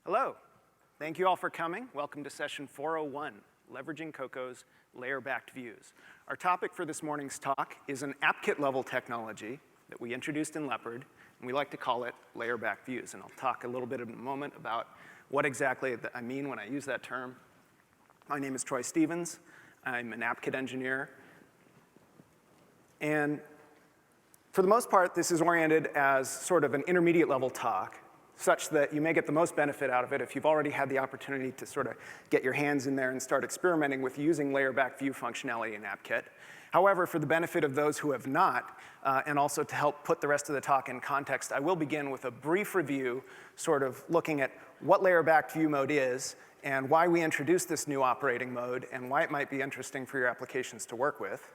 Hello. Thank you all for coming. Welcome to session 401, Leveraging Cocoa's Layer-Backed Views. Our topic for this morning's talk is an AppKit level technology that we introduced in Leopard, and we like to call it layer-backed views. And I'll talk a little bit in a moment about what exactly I mean when I use that term. My name is Troy Stevens. I'm an AppKit engineer. And for the most part, this is oriented as sort of an intermediate level talk, such that you may get the most benefit out of it if you've already had the opportunity to sort of get your hands in there and start experimenting with using layer-backed view functionality in AppKit. However, for the benefit of those who have not, and also to help put the rest of the talk in context, I will begin with a brief review, sort of looking at what layer-backed view mode is, and why we introduced this new operating mode, and why it might be interesting for your applications to work with.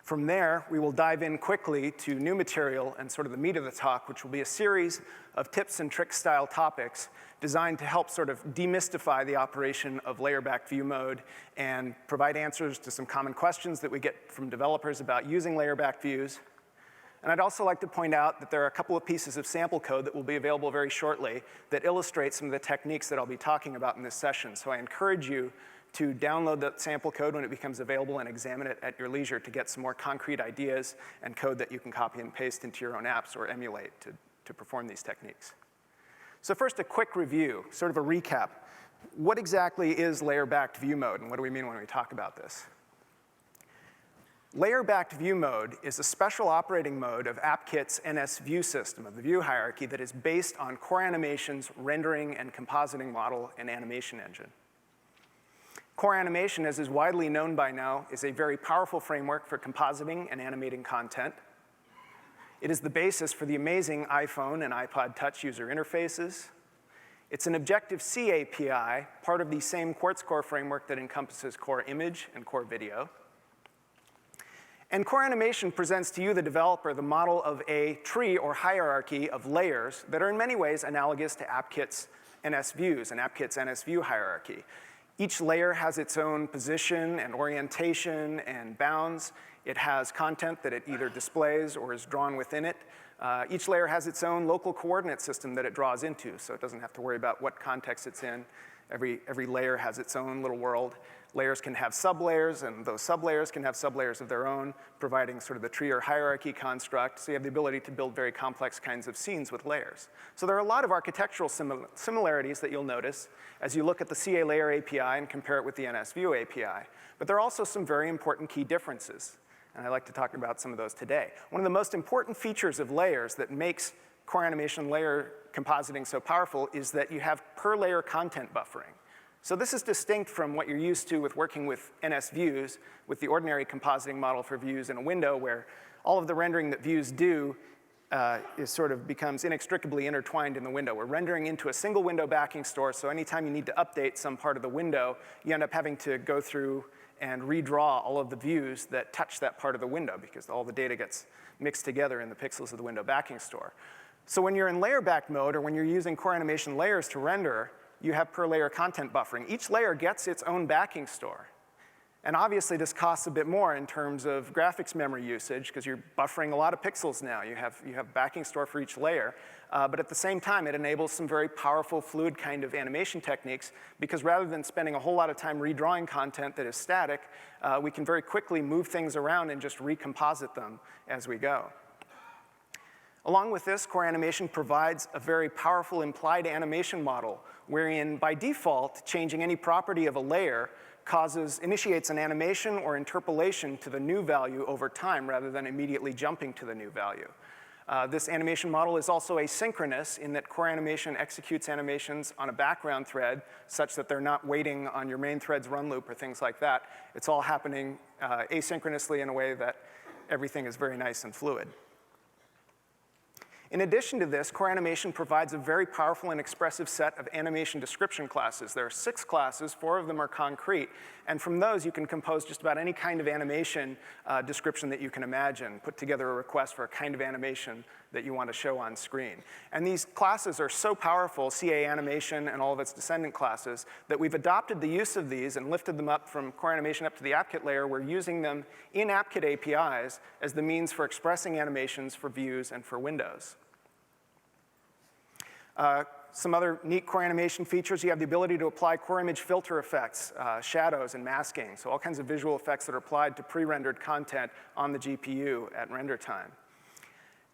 From there, we will dive in quickly to new material and sort of the meat of the talk, which will be a series of tips and tricks style topics designed to help sort of demystify the operation of layer-backed view mode and provide answers to some common questions that we get from developers about using layer-backed views. And I'd also like to point out that there are a couple of pieces of sample code that will be available very shortly that illustrate some of the techniques that I'll be talking about in this session. So I encourage you to download that sample code when it becomes available and examine it at your leisure to get some more concrete ideas and code that you can copy and paste into your own apps or emulate to perform these techniques. So first, a quick review, sort of a recap. What exactly is layer-backed view mode, and what do we mean when we talk about this? Layer-backed view mode is a special operating mode of AppKit's NSView system, of the view hierarchy, that is based on Core Animation's rendering and compositing model and animation engine. Core Animation, as is widely known by now, is a very powerful framework for compositing and animating content. It is the basis for the amazing iPhone and iPod Touch user interfaces. It's an Objective-C API, part of the same Quartz Core framework that encompasses Core Image and Core Video. And Core Animation presents to you, the developer, the model of a tree or hierarchy of layers that are in many ways analogous to AppKit's NSViews and AppKit's NSView hierarchy. Each layer has its own position and orientation and bounds. It has content that it either displays or is drawn within it. Each layer has its own local coordinate system that it draws into, so it doesn't have to worry about what context it's in. Every layer has its own little world. Layers can have sublayers, and those sublayers can have sublayers of their own, providing sort of the tree or hierarchy construct, so you have the ability to build very complex kinds of scenes with layers. So there are a lot of architectural similarities that you'll notice as you look at the CA Layer API and compare it with the NSView API. But there are also some very important key differences, and I'd like to talk about some of those today. One of the most important features of layers that makes Core Animation layer compositing so powerful is that you have per-layer content buffering. So this is distinct from what you're used to with working with NSViews, with the ordinary compositing model for views in a window, where all of the rendering that views do becomes inextricably intertwined in the window. We're rendering into a single window backing store, so anytime you need to update some part of the window, you end up having to go through and redraw all of the views that touch that part of the window, because all the data gets mixed together in the pixels of the window backing store. So when you're in layer-backed mode, or when you're using Core Animation layers to render, you have per-layer content buffering. Each layer gets its own backing store. And obviously, this costs a bit more in terms of graphics memory usage, because you're buffering a lot of pixels now. You have backing store for each layer. But at the same time, it enables some very powerful, fluid kind of animation techniques, because rather than spending a whole lot of time redrawing content that is static, we can very quickly move things around and just recomposite them as we go. Along with this, Core Animation provides a very powerful implied animation model, wherein by default, changing any property of a layer initiates an animation or interpolation to the new value over time, rather than immediately jumping to the new value. This animation model is also asynchronous in that Core Animation executes animations on a background thread such that they're not waiting on your main thread's run loop or things like that. It's all happening asynchronously in a way that everything is very nice and fluid. In addition to this, Core Animation provides a very powerful and expressive set of animation description classes. There are 6 classes, 4 of them are concrete, and from those you can compose just about any kind of animation description that you can imagine, put together a request for a kind of animation that you want to show on screen. And these classes are so powerful, CA Animation and all of its descendant classes, that we've adopted the use of these and lifted them up from Core Animation up to the AppKit layer. We're using them in AppKit APIs as the means for expressing animations for views and for windows. some other neat core animation features. You have the ability to apply core image filter effects, shadows and masking, so all kinds of visual effects that are applied to pre-rendered content on the GPU at render time.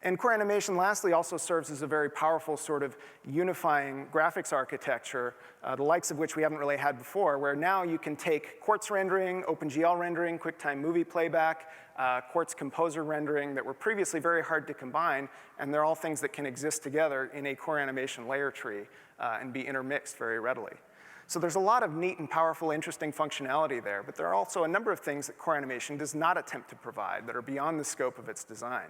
And core animation, lastly, also serves as a very powerful sort of unifying graphics architecture, the likes of which we haven't really had before, where now you can take Quartz rendering, OpenGL rendering, QuickTime Movie playback, Quartz Composer rendering that were previously very hard to combine, and they're all things that can exist together in a core animation layer tree and be intermixed very readily. So there's a lot of neat and powerful, interesting functionality there, but there are also a number of things that core animation does not attempt to provide that are beyond the scope of its design.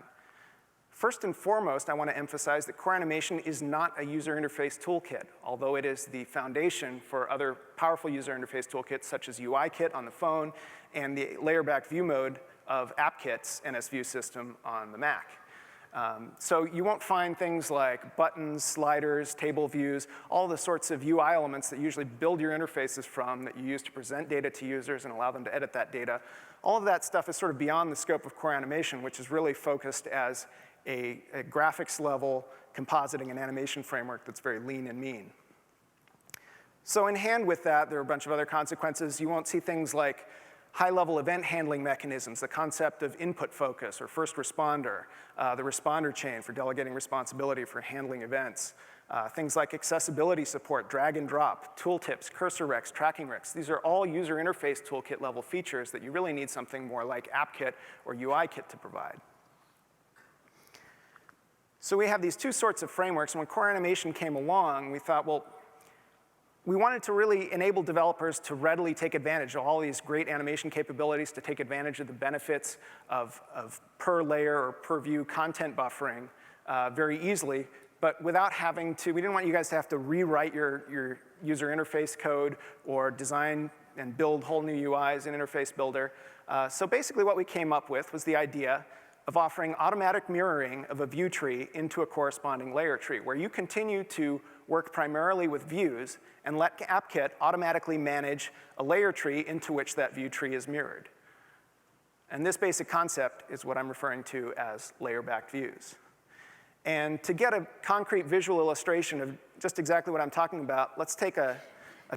First and foremost, I want to emphasize that core animation is not a user interface toolkit, although it is the foundation for other powerful user interface toolkits such as UIKit on the phone and the layer-backed view mode of AppKit's NSView system on the Mac. So you won't find things like buttons, sliders, table views, all the sorts of UI elements that you usually build your interfaces from that you use to present data to users and allow them to edit that data. All of that stuff is sort of beyond the scope of core animation, which is really focused as a graphics level compositing and animation framework that's very lean and mean. So in hand with that, there are a bunch of other consequences. You won't see things like high-level event handling mechanisms, the concept of input focus or first responder, the responder chain for delegating responsibility for handling events, things like accessibility support, drag and drop, tooltips, cursor recs, tracking recs. These are all user interface toolkit level features that you really need something more like AppKit or UIKit to provide. So we have these two sorts of frameworks, and when core animation came along, we thought, well, we wanted to really enable developers to readily take advantage of all these great animation capabilities, to take advantage of the benefits of per layer or per view content buffering very easily, but without having to, we didn't want you guys to have to rewrite your user interface code or design and build whole new UIs in Interface Builder. So basically what we came up with was the idea of offering automatic mirroring of a view tree into a corresponding layer tree, where you continue to work primarily with views and let AppKit automatically manage a layer tree into which that view tree is mirrored. And this basic concept is what I'm referring to as layer-backed views. And to get a concrete visual illustration of just exactly what I'm talking about, let's take a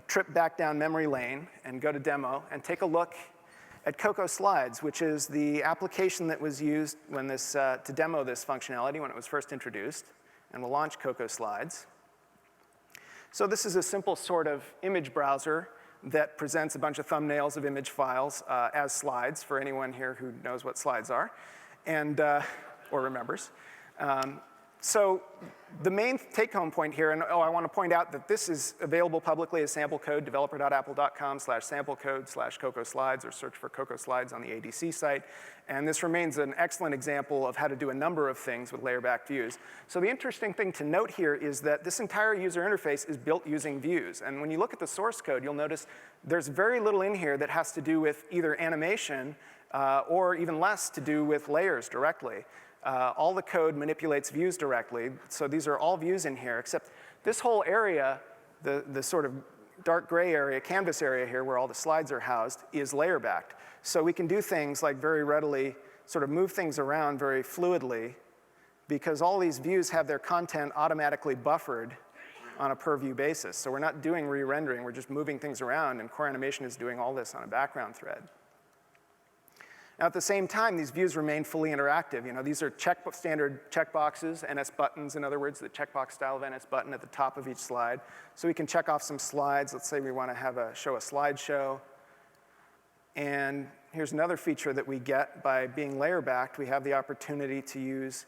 trip back down memory lane and go to demo and take a look at Cocoa Slides, which is the application that was used when to demo this functionality when it was first introduced. And we'll launch Cocoa Slides. So this is a simple sort of image browser that presents a bunch of thumbnails of image files as slides for anyone here who knows what slides are, and, or remembers. So the main take-home point here, and I want to point out that this is available publicly as sample code, developer.apple.com/samplecode/Cocoa Slides, or search for Cocoa Slides on the ADC site. And this remains an excellent example of how to do a number of things with layer-backed views. So the interesting thing to note here is that this entire user interface is built using views. And when you look at the source code, you'll notice there's very little in here that has to do with either animation or even less to do with layers directly. All the code manipulates views directly, so these are all views in here, except this whole area, the sort of dark gray area, canvas area here where all the slides are housed, is layer-backed. So we can do things like very readily sort of move things around very fluidly because all these views have their content automatically buffered on a per view basis. So we're not doing re-rendering, we're just moving things around, and core animation is doing all this on a background thread. Now, at the same time, these views remain fully interactive. You know, these are standard checkboxes, NS buttons, in other words, the checkbox style of NS button at the top of each slide. So we can check off some slides. Let's say we want to show a slideshow. And here's another feature that we get by being layer-backed. We have the opportunity to use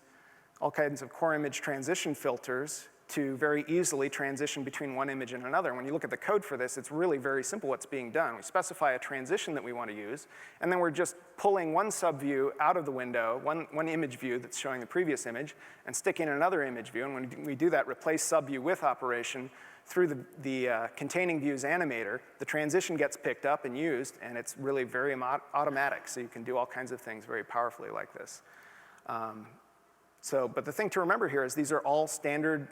all kinds of core image transition filters to very easily transition between one image and another. When you look at the code for this, it's really very simple what's being done. We specify a transition that we want to use, and then we're just pulling one subview out of the window, one image view that's showing the previous image, and sticking another image view. And when we do that replace subview with operation through the containing views animator, the transition gets picked up and used, and it's really very automatic. So you can do all kinds of things very powerfully like this. But the thing to remember here is these are all standard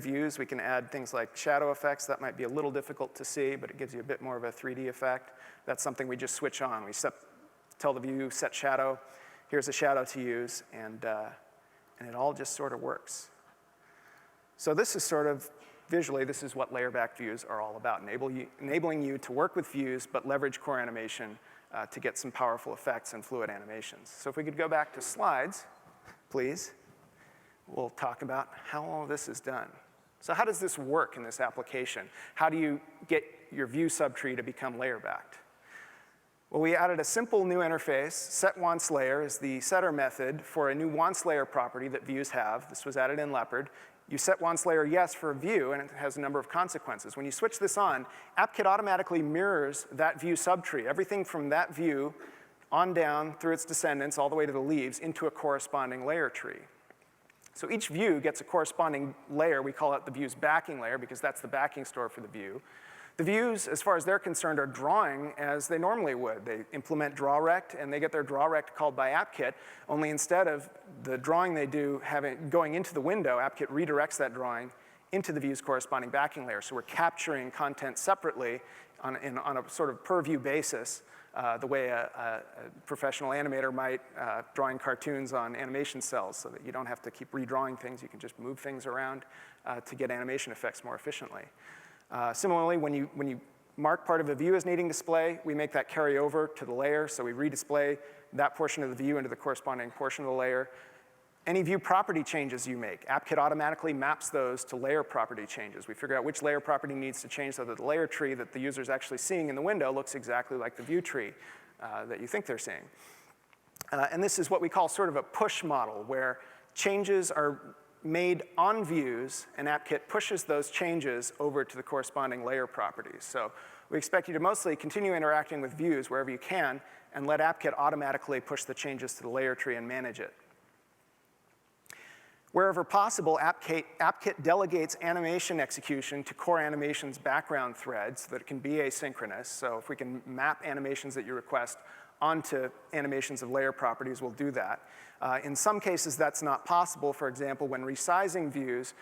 views. We can add things like shadow effects. That might be a little difficult to see, but it gives you a bit more of a 3D effect. That's something we just switch on. We tell the view, set shadow. Here's a shadow to use, and it all just sort of works. So this is sort of visually, this is what layer-backed views are all about, enabling you to work with views but leverage core animation to get some powerful effects and fluid animations. So if we could go back to slides, please, we'll talk about how all of this is done. So how does this work in this application? How do you get your view subtree to become layer-backed? Well, we added a simple new interface. setOnceLayer is the setter method for a new onceLayer property that views have. This was added in Leopard. You set onceLayer yes for a view, and it has a number of consequences. When you switch this on, AppKit automatically mirrors that view subtree, everything from that view on down through its descendants all the way to the leaves into a corresponding layer tree. So each view gets a corresponding layer. We call it the view's backing layer because that's the backing store for the view. The views, as far as they're concerned, are drawing as they normally would. They implement drawRect, and they get their drawRect called by AppKit, only instead of the drawing they do going into the window, AppKit redirects that drawing into the view's corresponding backing layer. So we're capturing content separately on a sort of per-view basis, the way a professional animator might drawing cartoons on animation cells so that you don't have to keep redrawing things. You can just move things around to get animation effects more efficiently. Similarly, when you mark part of a view as needing display, we make that carry over to the layer, so we redisplay that portion of the view into the corresponding portion of the layer. Any view property changes you make, AppKit automatically maps those to layer property changes. We figure out which layer property needs to change so that the layer tree that the user is actually seeing in the window looks exactly like the view tree that you think they're seeing. And this is what we call sort of a push model, where changes are made on views, and AppKit pushes those changes over to the corresponding layer properties. So we expect you to mostly continue interacting with views wherever you can, and let AppKit automatically push the changes to the layer tree and manage it. Wherever possible, AppKit delegates animation execution to core animation's background thread so that it can be asynchronous. So if we can map animations that you request onto animations of layer properties, we'll do that. In some cases, that's not possible. For example, when resizing views,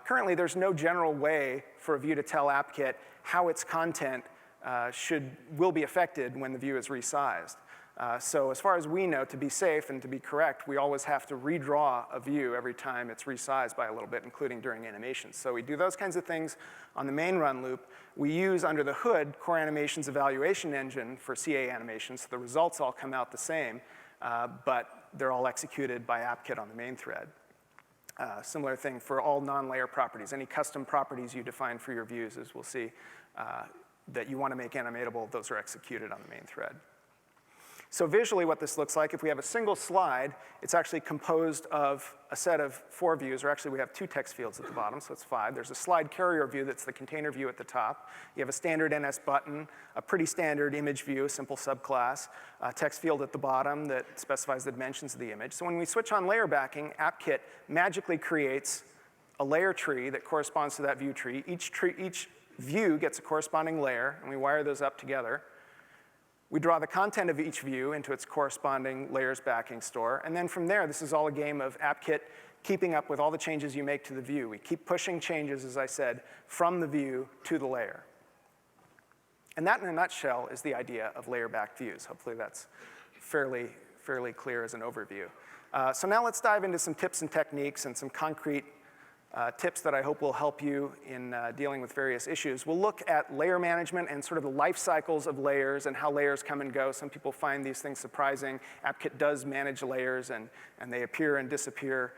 currently there's no general way for a view to tell AppKit how its content will be affected when the view is resized. So as far as we know, to be safe and to be correct, we always have to redraw a view every time it's resized by a little bit, including during animations. So we do those kinds of things on the main run loop. We use, under the hood, Core Animation's evaluation engine for CA animations, so the results all come out the same, but they're all executed by AppKit on the main thread. Similar thing for all non-layer properties. Any custom properties you define for your views, as we'll see, that you want to make animatable, those are executed on the main thread. So visually what this looks like, if we have a single slide, it's actually composed of a set of 4 views, or actually we have 2 text fields at the bottom, so it's 5. There's a slide carrier view that's the container view at the top. You have a standard NS button, a pretty standard image view, a simple subclass, a text field at the bottom that specifies the dimensions of the image. So when we switch on layer backing, AppKit magically creates a layer tree that corresponds to that view tree. Each view gets a corresponding layer, and we wire those up together. We draw the content of each view into its corresponding layers backing store, and then from there, this is all a game of AppKit keeping up with all the changes you make to the view. We keep pushing changes, as I said, from the view to the layer. And that, in a nutshell, is the idea of layer-backed views. Hopefully that's fairly clear as an overview. So now let's dive into some tips and techniques and some concrete tips that I hope will help you in dealing with various issues. We'll look at layer management and sort of the life cycles of layers and how layers come and go. Some people find these things surprising. AppKit does manage layers, and they appear and disappear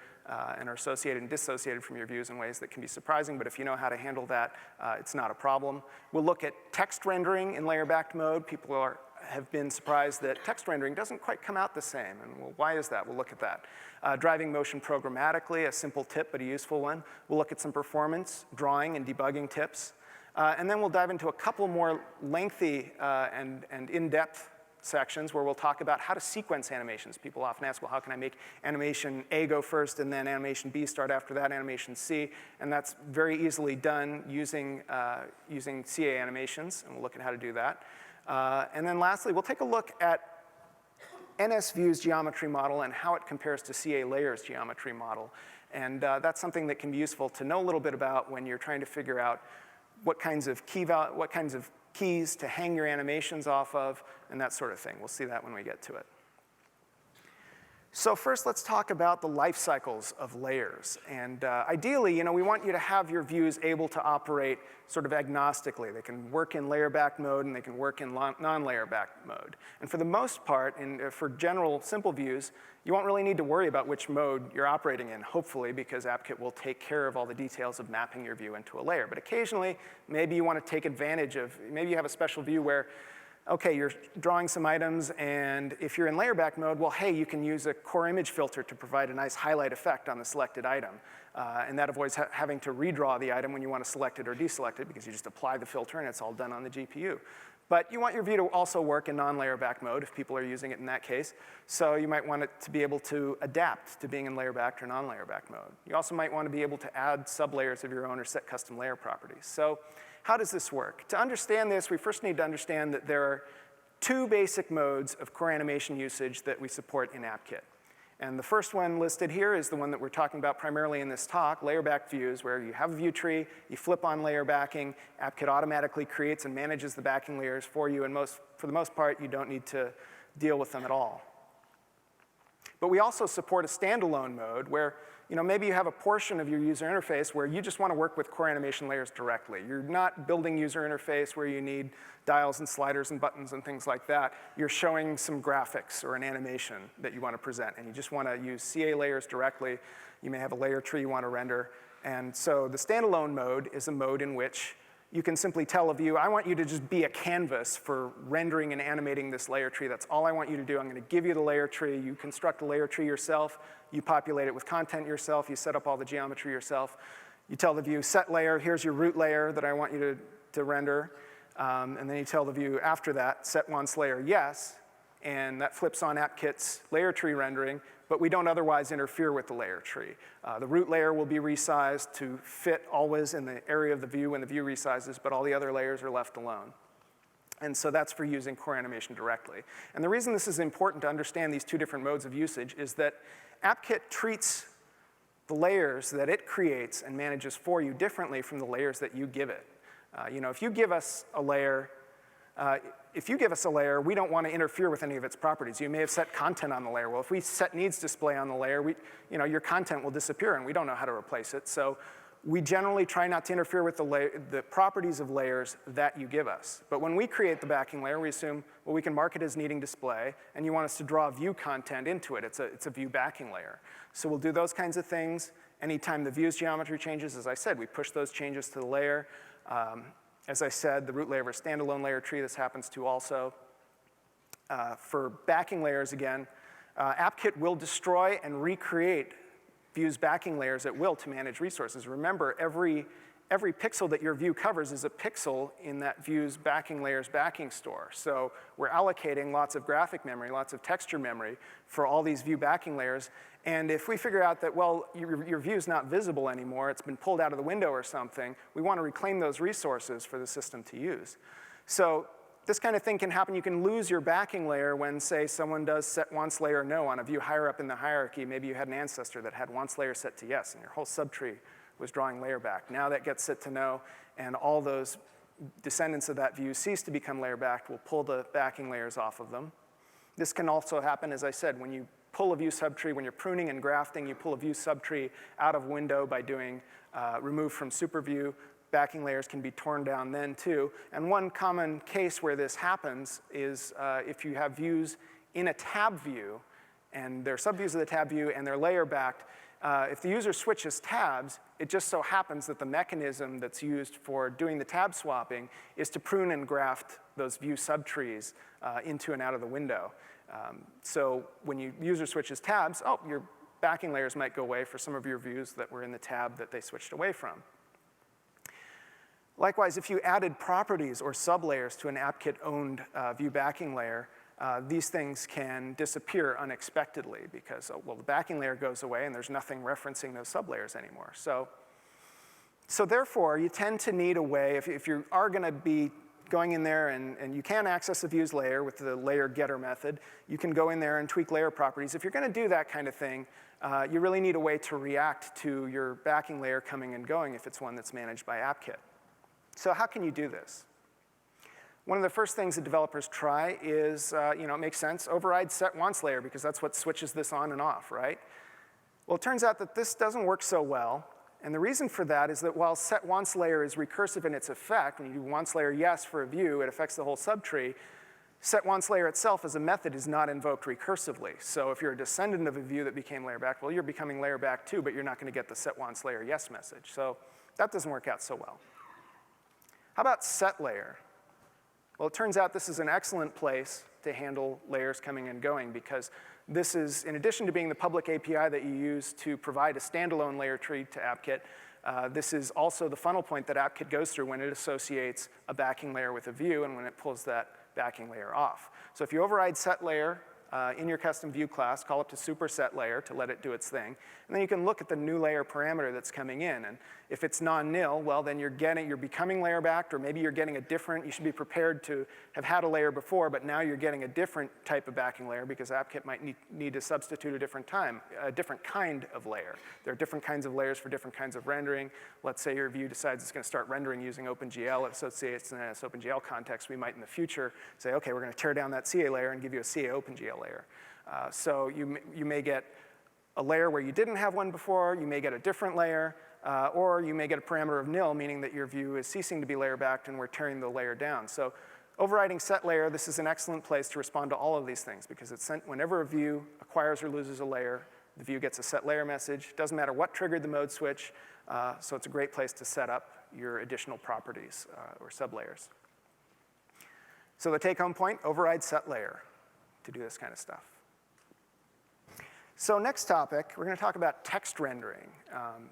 and are associated and dissociated from your views in ways that can be surprising, but if you know how to handle that, it's not a problem. We'll look at text rendering in layer-backed mode. People have been surprised that text rendering doesn't quite come out the same, and well, why is that? We'll look at that. Driving motion programmatically, a simple tip, but a useful one. We'll look at some performance, drawing, and debugging tips. And then we'll dive into a couple more lengthy and in-depth sections where we'll talk about how to sequence animations. People often ask, well, how can I make animation A go first and then animation B start after that, animation C? And that's very easily done using CA animations, and we'll look at how to do that. And then lastly, we'll take a look at NSView's geometry model and how it compares to CA Layer's geometry model. And that's something that can be useful to know a little bit about when you're trying to figure out what kinds of keys to hang your animations off of, and that sort of thing. We'll see that when we get to it. So first, let's talk about the life cycles of layers. And ideally, we want you to have your views able to operate sort of agnostically. They can work in layer back mode and they can work in non-layer back mode. And for the most part, and for general simple views, you won't really need to worry about which mode you're operating in, hopefully, because AppKit will take care of all the details of mapping your view into a layer. But occasionally, maybe you want to take advantage of, maybe you have a special view where okay, you're drawing some items, and if you're in layer back mode, well, hey, you can use a core image filter to provide a nice highlight effect on the selected item. And that avoids having to redraw the item when you want to select it or deselect it, because you just apply the filter and it's all done on the GPU. But you want your view to also work in non-layer back mode if people are using it in that case. So you might want it to be able to adapt to being in layer back or non-layer back mode. You also might want to be able to add sublayers of your own or set custom layer properties. So how does this work? To understand this, we first need to understand that there are two basic modes of core animation usage that we support in AppKit. And the first one listed here is the one that we're talking about primarily in this talk, layer back views, where you have a view tree, you flip on layer backing, AppKit automatically creates and manages the backing layers for you, and for the most part, you don't need to deal with them at all. But we also support a standalone mode where maybe you have a portion of your user interface where you just want to work with core animation layers directly. You're not building user interface where you need dials and sliders and buttons and things like that. You're showing some graphics or an animation that you want to present, and you just want to use CA layers directly. You may have a layer tree you want to render. And so the standalone mode is a mode in which you can simply tell a view, I want you to just be a canvas for rendering and animating this layer tree. That's all I want you to do. I'm going to give you the layer tree. You construct a layer tree yourself. You populate it with content yourself. You set up all the geometry yourself. You tell the view, set layer, here's your root layer that I want you to render. And then you tell the view after that, set once layer yes. And that flips on AppKit's layer tree rendering, but we don't otherwise interfere with the layer tree. The root layer will be resized to fit always in the area of the view when the view resizes, but all the other layers are left alone. And so that's for using core animation directly. And the reason this is important to understand these two different modes of usage is that AppKit treats the layers that it creates and manages for you differently from the layers that you give it. If you give us a layer, we don't want to interfere with any of its properties. You may have set content on the layer. Well, if we set needs display on the layer, your content will disappear, and we don't know how to replace it. So we generally try not to interfere with the properties of layers that you give us. But when we create the backing layer, we assume, well, we can mark it as needing display, and you want us to draw view content into it. It's a view backing layer. So we'll do those kinds of things. Anytime the view's geometry changes, as I said, we push those changes to the layer. As I said, the root layer of a standalone layer tree, this happens to also. For backing layers, again, AppKit will destroy and recreate view's backing layers at will to manage resources. Remember, every pixel that your view covers is a pixel in that view's backing layer's backing store. So we're allocating lots of graphic memory, lots of texture memory for all these view backing layers. And if we figure out that, well, your view's not visible anymore, it's been pulled out of the window or something, we want to reclaim those resources for the system to use. So this kind of thing can happen. You can lose your backing layer when, say, someone does set once layer no on a view higher up in the hierarchy. Maybe you had an ancestor that had once layer set to yes, and your whole subtree was drawing layer back. Now that gets set to no, and all those descendants of that view cease to become layer backed. We'll pull the backing layers off of them. This can also happen, as I said, when you pull a view subtree, when you're pruning and grafting, you pull a view subtree out of window by doing remove from super view. Backing layers can be torn down then too. And one common case where this happens is if you have views in a tab view, and they're subviews of the tab view, and they're layer backed. If the user switches tabs, it just so happens that the mechanism that's used for doing the tab swapping is to prune and graft those view subtrees into and out of the window. So when your user switches tabs, your backing layers might go away for some of your views that were in the tab that they switched away from. Likewise, if you added properties or sublayers to an AppKit-owned view backing layer, these things can disappear unexpectedly because, the backing layer goes away and there's nothing referencing those sublayers anymore. So therefore, you tend to need a way, if you are going to be going in there and you can access a views layer with the layer getter method, you can go in there and tweak layer properties. If you're going to do that kind of thing, you really need a way to react to your backing layer coming and going if it's one that's managed by AppKit. So how can you do this? one of the first things that developers try is, it makes sense, override set once layer because that's what switches this on and off, right? Well, it turns out that this doesn't work so well. And the reason for that is that while set once layer is recursive in its effect, when you do once layer yes for a view, it affects the whole subtree, set once layer itself as a method is not invoked recursively. So if you're a descendant of a view that became layer back, well, you're becoming layer back too, but you're not going to get the set once layer yes message. So that doesn't work out so well. How about set layer? Well, it turns out this is an excellent place to handle layers coming and going because this is, in addition to being the public API that you use to provide a standalone layer tree to AppKit, this is also the funnel point that AppKit goes through when it associates a backing layer with a view and when it pulls that backing layer off. So if you override set layer in your custom view class, call up to superset layer to let it do its thing, and then you can look at the new layer parameter that's coming in. And if it's non-nil, well, then you're becoming layer backed, or maybe you're getting a different, you should be prepared to have had a layer before, but now you're getting a different type of backing layer because AppKit might need to substitute a different kind of layer. There are different kinds of layers for different kinds of rendering. Let's say your view decides it's going to start rendering using OpenGL. It associates in this OpenGL context. We might in the future say, okay, we're going to tear down that CA layer and give you a CA OpenGL layer. So you may get a layer where you didn't have one before, you may get a different layer, or you may get a parameter of nil, meaning that your view is ceasing to be layer backed and we're tearing the layer down. So overriding set layer, this is an excellent place to respond to all of these things because it's sent whenever a view acquires or loses a layer, the view gets a set layer message. Doesn't matter what triggered the mode switch, so it's a great place to set up your additional properties or sublayers. So the take-home point, override set layer to do this kind of stuff. So next topic, we're going to talk about text rendering.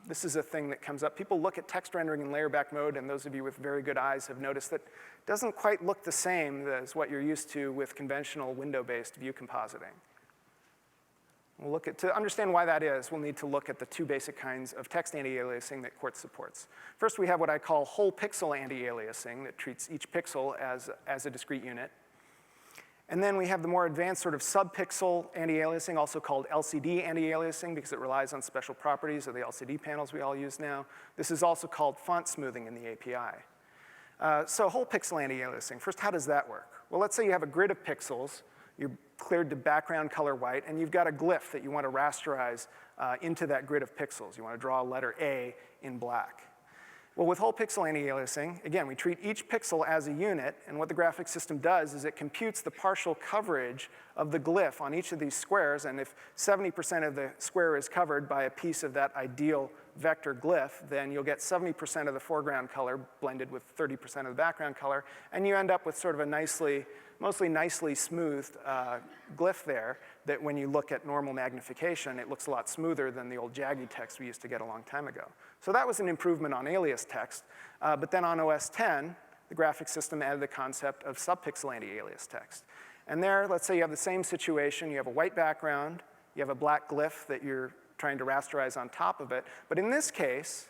This is a thing that comes up. People look at text rendering in layer back mode, and those of you with very good eyes have noticed that it doesn't quite look the same as what you're used to with conventional window-based view compositing. To understand why that is, we'll need to look at the two basic kinds of text anti-aliasing that Quartz supports. First, we have what I call whole pixel anti-aliasing that treats each pixel as a discrete unit. And then we have the more advanced sort of sub-pixel anti-aliasing, also called LCD anti-aliasing because it relies on special properties of the LCD panels we all use now. This is also called font smoothing in the API. So whole pixel anti-aliasing, first, how does that work? Well, let's say you have a grid of pixels, you're cleared to background color white, and you've got a glyph that you want to rasterize into that grid of pixels. You want to draw a letter A in black. Well, with whole pixel anti-aliasing, again, we treat each pixel as a unit, and what the graphics system does is it computes the partial coverage of the glyph on each of these squares, and if 70% of the square is covered by a piece of that ideal vector glyph, then you'll get 70% of the foreground color blended with 30% of the background color, and you end up with sort of a mostly nicely smoothed glyph there that when you look at normal magnification, it looks a lot smoother than the old jaggy text we used to get a long time ago. So that was an improvement on alias text. But then on OS 10, the graphics system added the concept of subpixel anti-alias text. And there, let's say you have the same situation. You have a white background. You have a black glyph that you're trying to rasterize on top of it. But in this case,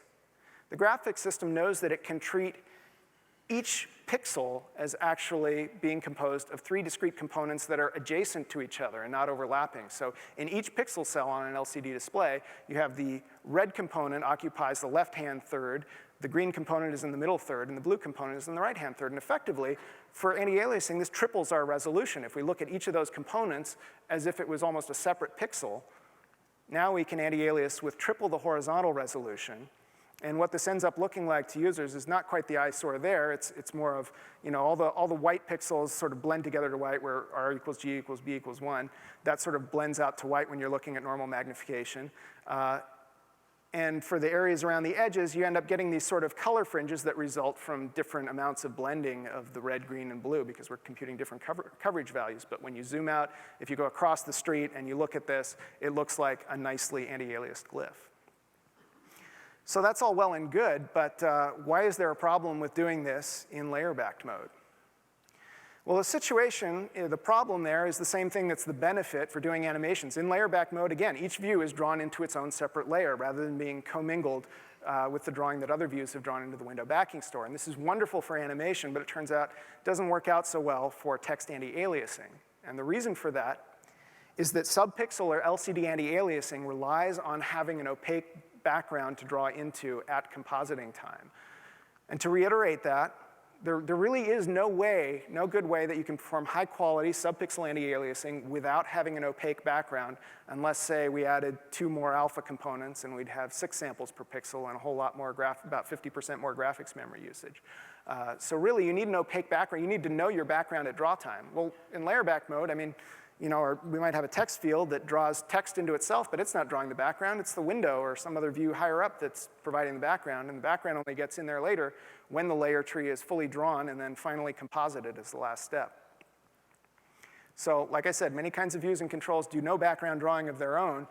the graphics system knows that it can treat each pixel as actually being composed of 3 discrete components that are adjacent to each other and not overlapping. So in each pixel cell on an LCD display, you have the red component occupies the left-hand third, the green component is in the middle third, and the blue component is in the right-hand third. And effectively, for anti-aliasing, this triples our resolution. If we look at each of those components as if it was almost a separate pixel, now we can anti-alias with triple the horizontal resolution. And what this ends up looking like to users is not quite the eyesore there. It's more of, all the white pixels sort of blend together to white where R equals G equals B equals 1. That sort of blends out to white when you're looking at normal magnification. And for the areas around the edges, you end up getting these sort of color fringes that result from different amounts of blending of the red, green, and blue because we're computing different coverage values. But when you zoom out, if you go across the street and you look at this, it looks like a nicely anti-aliased glyph. So that's all well and good, but why is there a problem with doing this in layer-backed mode? Well, the problem there is the same thing that's the benefit for doing animations. In layer-backed mode, again, each view is drawn into its own separate layer rather than being commingled with the drawing that other views have drawn into the window backing store. And this is wonderful for animation, but it turns out it doesn't work out so well for text anti-aliasing. And the reason for that is that subpixel or LCD anti-aliasing relies on having an opaque background to draw into at compositing time. And to reiterate that, there really is no good way that you can perform high-quality subpixel anti-aliasing without having an opaque background, unless, say, we added 2 more alpha components and we'd have 6 samples per pixel and a whole lot more about 50% more graphics memory usage. So really, you need an opaque background. You need to know your background at draw time. Well, in layerback mode, I mean, or we might have a text field that draws text into itself, but it's not drawing the background. It's the window or some other view higher up that's providing the background, and the background only gets in there later when the layer tree is fully drawn and then finally composited as the last step. So like I said, many kinds of views and controls do no background drawing of their own.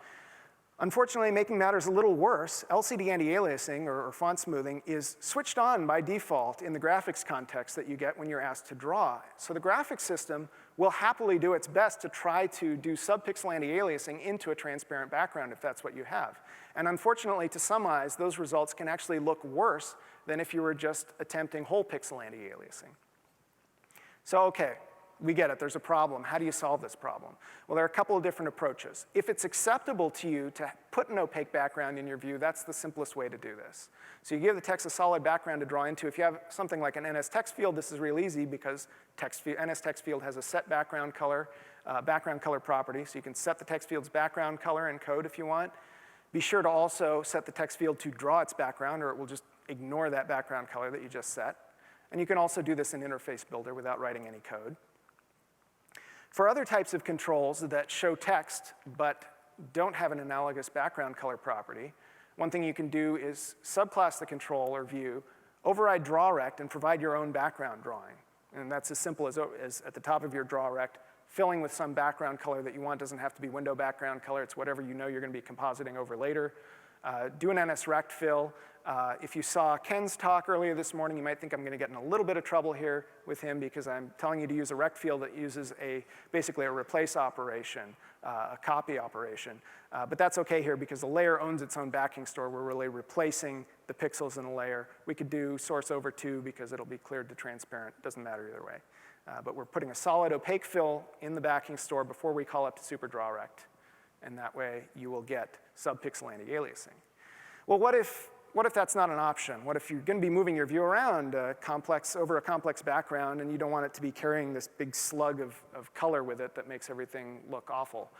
Unfortunately, making matters a little worse, LCD anti-aliasing, or font smoothing, is switched on by default in the graphics context that you get when you're asked to draw. So the graphics system will happily do its best to try to do subpixel anti-aliasing into a transparent background if that's what you have. And unfortunately, to some eyes, those results can actually look worse than if you were just attempting whole pixel anti-aliasing. So okay, we get it, there's a problem. How do you solve this problem? Well, there are a couple of different approaches. If it's acceptable to you to put an opaque background in your view, that's the simplest way to do this. So you give the text a solid background to draw into. If you have something like an NS text field, this is real easy because NS text field has a set background color property, so you can set the text field's background color in code if you want. Be sure to also set the text field to draw its background, or it will just ignore that background color that you just set. And you can also do this in Interface Builder without writing any code. For other types of controls that show text but don't have an analogous background color property, one thing you can do is subclass the control or view, override drawRect, and provide your own background drawing. And that's as simple as at the top of your drawRect, filling with some background color that you want. Doesn't have to be window background color. It's whatever you know you're going to be compositing over later. Do an NSRect fill. If you saw Ken's talk earlier this morning, you might think I'm going to get in a little bit of trouble here with him because I'm telling you to use a rect field that uses basically a replace operation, a copy operation. But that's okay here because the layer owns its own backing store. We're really replacing the pixels in a layer. We could do source over 2 because it'll be cleared to transparent. Doesn't matter either way. But we're putting a solid opaque fill in the backing store before we call up to super drawRect. And that way you will get subpixel anti-aliasing. Well, what if that's not an option? What if you're going to be moving your view around over a complex background and you don't want it to be carrying this big slug of color with it that makes everything look awful?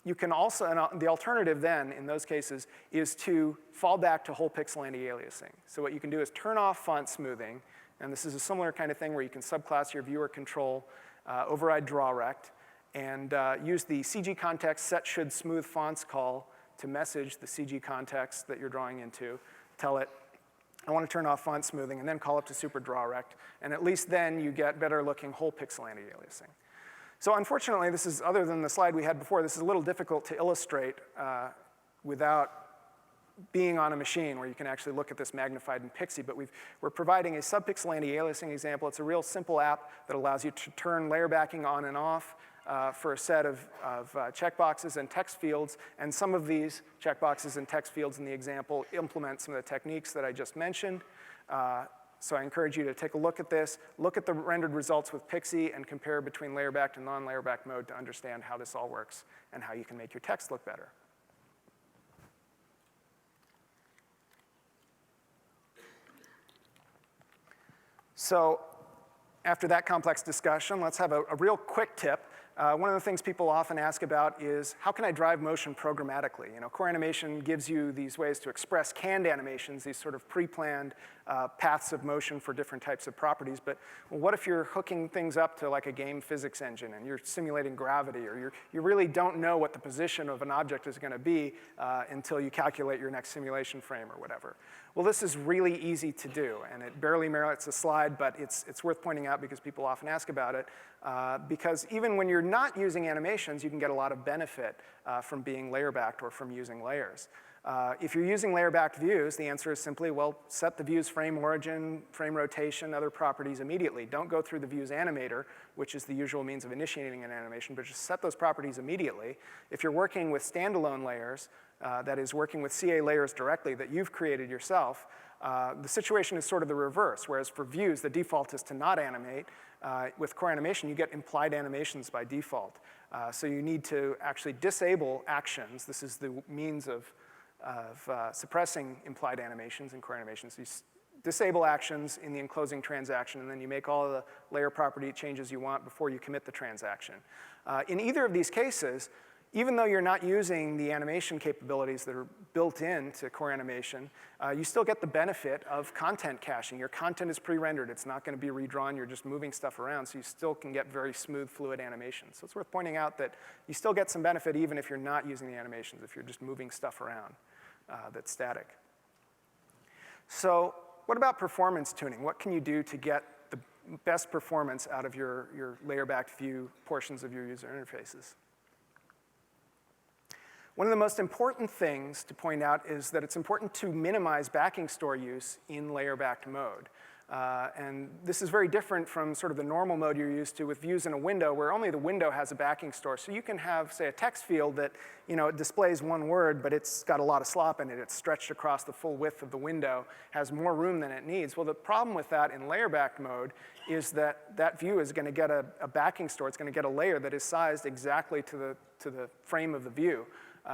You can also, and the alternative then in those cases is to fall back to whole pixel anti-aliasing. So what you can do is turn off font smoothing, and this is a similar kind of thing where you can subclass your viewer control, override drawRect, and use the CG context set should smooth fonts call to message the CG context that you're drawing into. Tell it, I want to turn off font smoothing, and then call up to super drawRect. And at least then you get better looking whole pixel anti-aliasing. So unfortunately, this is, other than the slide we had before, this is a little difficult to illustrate without being on a machine where you can actually look at this magnified in Pixie, but we're providing a subpixel anti-aliasing example. It's a real simple app that allows you to turn layer backing on and off for a set of checkboxes and text fields, and some of these checkboxes and text fields in the example implement some of the techniques that I just mentioned. So I encourage you to take a look at this, look at the rendered results with Pixie, and compare between layer-backed and non-layer-backed mode to understand how this all works and how you can make your text look better. So after that complex discussion, let's have a real quick tip. One of the things people often ask about is, how can I drive motion programmatically? Core Animation gives you these ways to express canned animations, these sort of pre-planned paths of motion for different types of properties. But what if you're hooking things up to like a game physics engine and you're simulating gravity, or you really don't know what the position of an object is going to be until you calculate your next simulation frame or whatever? Well, this is really easy to do, and it barely merits a slide, but it's worth pointing out because people often ask about it. Because even when you're not using animations, you can get a lot of benefit from being layer-backed or from using layers. If you're using layer-backed views, the answer is simply, well, set the view's frame origin, frame rotation, other properties immediately. Don't go through the view's animator, which is the usual means of initiating an animation, but just set those properties immediately. If you're working with standalone layers, that is working with CA layers directly that you've created yourself, the situation is sort of the reverse, whereas for views, the default is to not animate. With Core Animation, you get implied animations by default. So you need to actually disable actions. This is the means of suppressing implied animations in Core Animations. You disable actions in the enclosing transaction, and then you make all the layer property changes you want before you commit the transaction. In either of these cases, even though you're not using the animation capabilities that are built into Core Animation, you still get the benefit of content caching. Your content is pre-rendered. It's not going to be redrawn. You're just moving stuff around, so you still can get very smooth, fluid animations. So it's worth pointing out that you still get some benefit even if you're not using the animations, if you're just moving stuff around that's static. So what about performance tuning? What can you do to get the best performance out of your layer-backed view portions of your user interfaces? One of the most important things to point out is that it's important to minimize backing store use in layer-backed mode. And this is very different from sort of the normal mode you're used to with views in a window where only the window has a backing store. So you can have, say, a text field that it displays one word, but it's got a lot of slop in it. It's stretched across the full width of the window, has more room than it needs. Well, the problem with that in layer-backed mode is that that view is going to get a backing store. It's going to get a layer that is sized exactly to the frame of the view.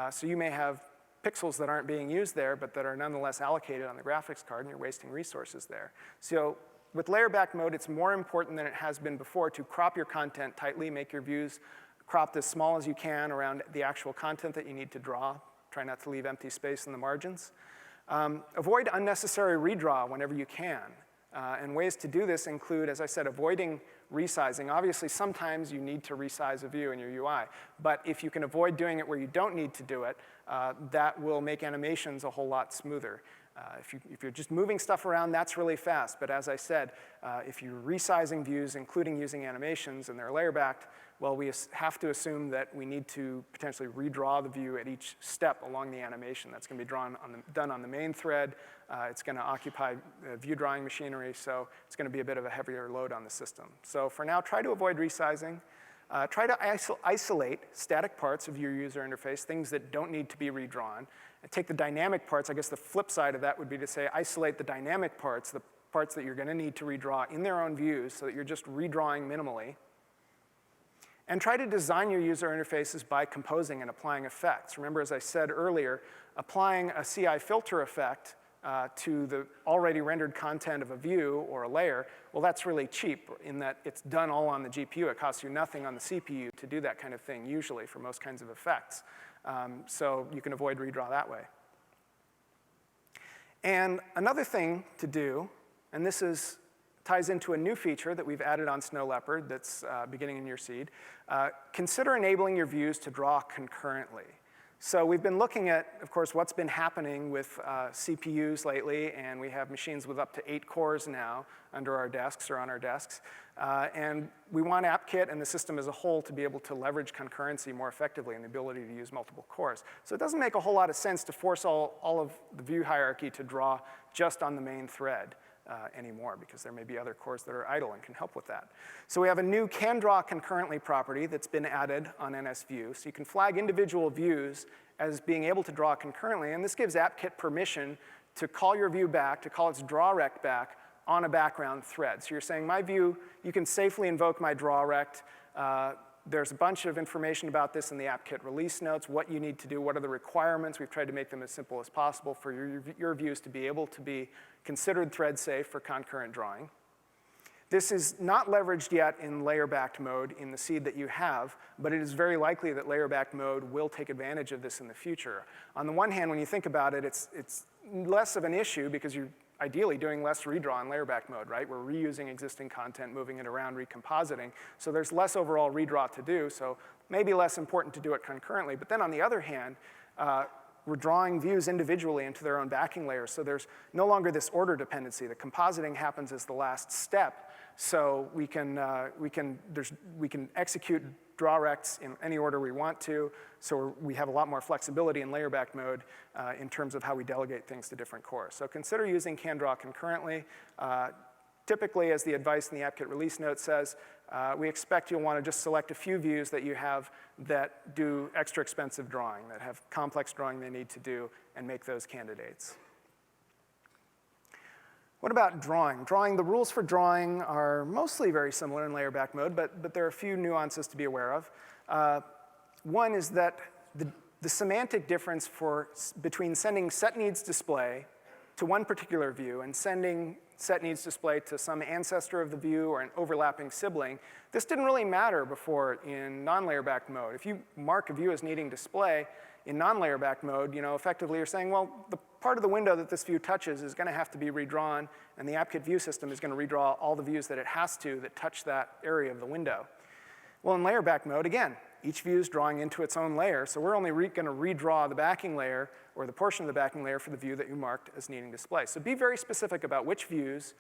So you may have pixels that aren't being used there, but that are nonetheless allocated on the graphics card, and you're wasting resources there. So with layer-backed mode, it's more important than it has been before to crop your content tightly, make your views cropped as small as you can around the actual content that you need to draw. Try not to leave empty space in the margins. Avoid unnecessary redraw whenever you can. And ways to do this include, as I said, avoiding resizing. Obviously, sometimes you need to resize a view in your UI. But if you can avoid doing it where you don't need to do it, that will make animations a whole lot smoother. If you're just moving stuff around, that's really fast. But as I said, if you're resizing views, including using animations, and they're layer-backed, well, we have to assume that we need to potentially redraw the view at each step along the animation. That's going to be done on the main thread. It's going to occupy view drawing machinery, so it's going to be a bit of a heavier load on the system. So for now, try to avoid resizing. Try to isolate static parts of your user interface, things that don't need to be redrawn. And take the dynamic parts. I guess the flip side of that would be to say isolate the dynamic parts, the parts that you're going to need to redraw in their own views so that you're just redrawing minimally. And try to design your user interfaces by composing and applying effects. Remember, as I said earlier, applying a CI filter effect to the already rendered content of a view or a layer, well, that's really cheap in that it's done all on the GPU. It costs you nothing on the CPU to do that kind of thing, usually, for most kinds of effects. So you can avoid redraw that way. And another thing to do, and this ties into a new feature that we've added on Snow Leopard that's beginning in your seed. Consider enabling your views to draw concurrently. So we've been looking at, of course, what's been happening with CPUs lately, and we have machines with up to 8 cores now under our desks or on our desks. And we want AppKit and the system as a whole to be able to leverage concurrency more effectively and the ability to use multiple cores. So it doesn't make a whole lot of sense to force all of the view hierarchy to draw just on the main thread anymore, because there may be other cores that are idle and can help with that. So we have a new can draw concurrently property that's been added on NSView. So you can flag individual views as being able to draw concurrently, and this gives AppKit permission to call your view back, to call its draw rect back on a background thread. So you're saying, my view, you can safely invoke my draw rect. There's a bunch of information about this in the AppKit release notes, what you need to do, what are the requirements. We've tried to make them as simple as possible for your views to be able to be considered thread safe for concurrent drawing. This is not leveraged yet in layer-backed mode in the seed that you have, but it is very likely that layer-backed mode will take advantage of this in the future. On the one hand, when you think about it, it's less of an issue because you're ideally doing less redraw in layer-backed mode, right? We're reusing existing content, moving it around, recompositing. So there's less overall redraw to do, so maybe less important to do it concurrently. But then on the other hand, we're drawing views individually into their own backing layers, so there's no longer this order dependency. The compositing happens as the last step, so we can execute draw rects in any order we want to, so we have a lot more flexibility in layer-backed mode in terms of how we delegate things to different cores. So consider using can draw concurrently. Typically, as the advice in the AppKit release note says, we expect you'll want to just select a few views that you have that do extra expensive drawing, that have complex drawing they need to do, and make those candidates. What about drawing? The rules for drawing are mostly very similar in layer-backed mode, but there are a few nuances to be aware of. One is that the semantic difference between sending setNeedsDisplay to one particular view and sending set needs display to some ancestor of the view or an overlapping sibling, this didn't really matter before in non-layer backed mode. If you mark a view as needing display in non-layer backed mode, effectively you're saying, well, the part of the window that this view touches is going to have to be redrawn, and the AppKit view system is going to redraw all the views that it has to that touch that area of the window. Well, in layer backed mode, again, each view is drawing into its own layer, so we're only going to redraw the backing layer or the portion of the backing layer for the view that you marked as needing display. So be very specific about which views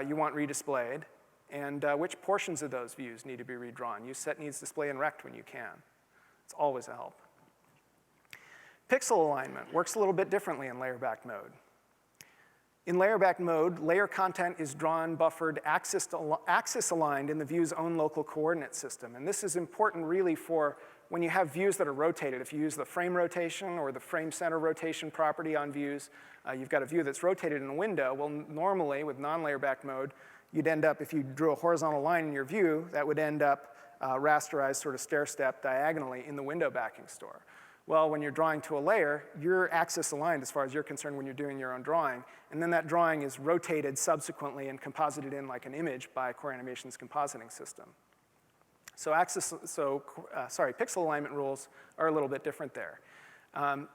you want redisplayed and which portions of those views need to be redrawn. Use set needs display and rect when you can. It's always a help. Pixel alignment works a little bit differently in layer backed mode. In layer backed mode, layer content is drawn, buffered, axis aligned in the view's own local coordinate system. And this is important really for when you have views that are rotated. If you use the frame rotation or the frame center rotation property on views, you've got a view that's rotated in a window. Well, normally with non-layer backed mode, you'd end up, if you drew a horizontal line in your view, that would end up rasterized sort of stair-step diagonally in the window backing store. Well, when you're drawing to a layer, you're axis aligned as far as you're concerned when you're doing your own drawing. And then that drawing is rotated subsequently and composited in like an image by Core Animation's compositing system. So pixel alignment rules are a little bit different there.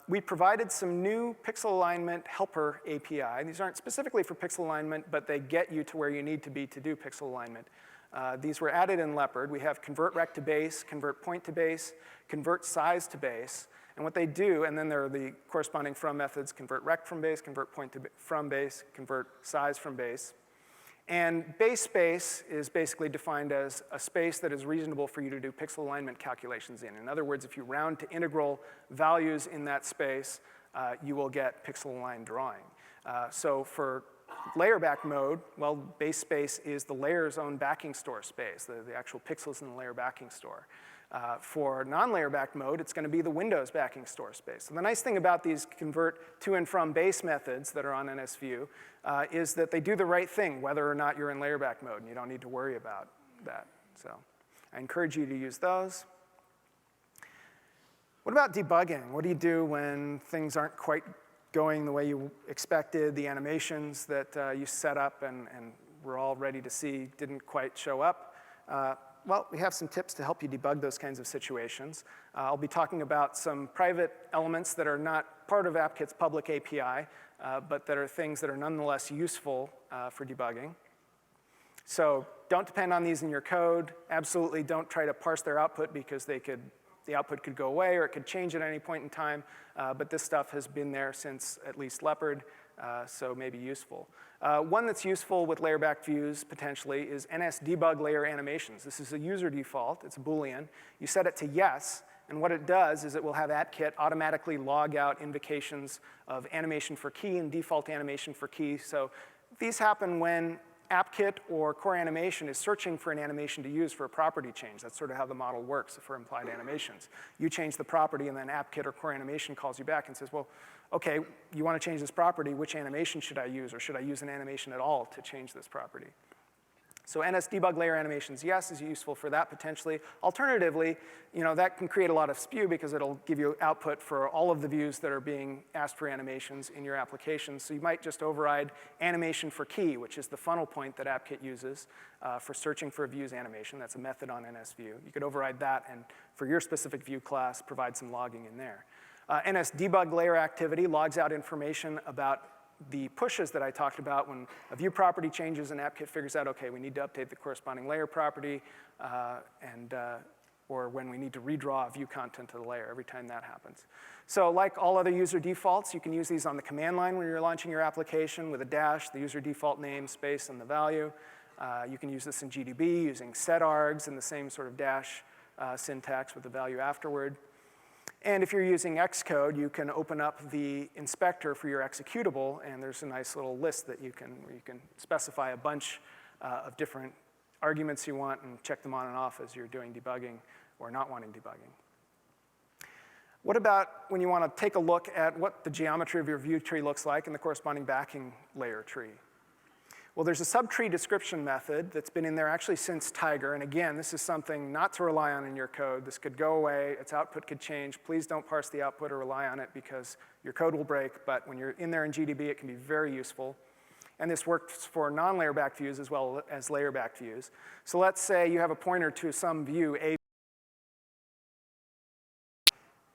We provided some new pixel alignment helper API. These aren't specifically for pixel alignment, but they get you to where you need to be to do pixel alignment. These were added in Leopard. We have convert rect to base, convert point to base, convert size to base. And what they do, and then there are the corresponding from methods, convert rect from base, convert point to from base, convert size from base. And base space is basically defined as a space that is reasonable for you to do pixel alignment calculations in. In other words, if you round to integral values in that space, you will get pixel aligned drawing. So for layer back mode, well, base space is the layer's own backing store space, the actual pixels in the layer backing store. For non-layer backed mode, it's going to be the Windows backing store space. So the nice thing about these convert to and from base methods that are on NSView is that they do the right thing, whether or not you're in layer back mode, and you don't need to worry about that. So I encourage you to use those. What about debugging? What do you do when things aren't quite going the way you expected, the animations that you set up and were all ready to see didn't quite show up? Well, we have some tips to help you debug those kinds of situations. I'll be talking about some private elements that are not part of AppKit's public API, but that are things that are nonetheless useful for debugging. So don't depend on these in your code. Absolutely don't try to parse their output because the output could go away or it could change at any point in time, but this stuff has been there since at least Leopard, so may be useful. One that's useful with layer back views, potentially, is NSDebug layer animations. This is a user default. It's a Boolean. You set it to yes, and what it does is it will have AppKit automatically log out invocations of animation for key and default animation for key. So these happen when AppKit or Core Animation is searching for an animation to use for a property change. That's sort of how the model works for implied animations. You change the property, and then AppKit or Core Animation calls you back and says, well, okay, you want to change this property, which animation should I use, or should I use an animation at all to change this property? So NSDebug layer animations, yes, is useful for that potentially. Alternatively, that can create a lot of spew because it'll give you output for all of the views that are being asked for animations in your application. So you might just override animation for key, which is the funnel point that AppKit uses for searching for a view's animation. That's a method on NSView. You could override that and for your specific view class, provide some logging in there. NSDebug layer activity logs out information about the pushes that I talked about when a view property changes and AppKit figures out, okay, we need to update the corresponding layer property, or when we need to redraw view content to the layer every time that happens. So like all other user defaults, you can use these on the command line when you're launching your application with a dash, the user default name, space, and the value. You can use this in GDB using setargs and the same sort of dash syntax with the value afterward. And if you're using Xcode, you can open up the inspector for your executable, and there's a nice little list that where you can specify a bunch of different arguments you want and check them on and off as you're doing debugging or not wanting debugging. What about when you want to take a look at what the geometry of your view tree looks like and the corresponding backing layer tree? Well, there's a subtree description method that's been in there actually since Tiger. And again, this is something not to rely on in your code. This could go away. Its output could change. Please don't parse the output or rely on it because your code will break. But when you're in there in GDB, it can be very useful. And this works for non-layer backed views as well as layer backed views. So let's say you have a pointer to some view, A.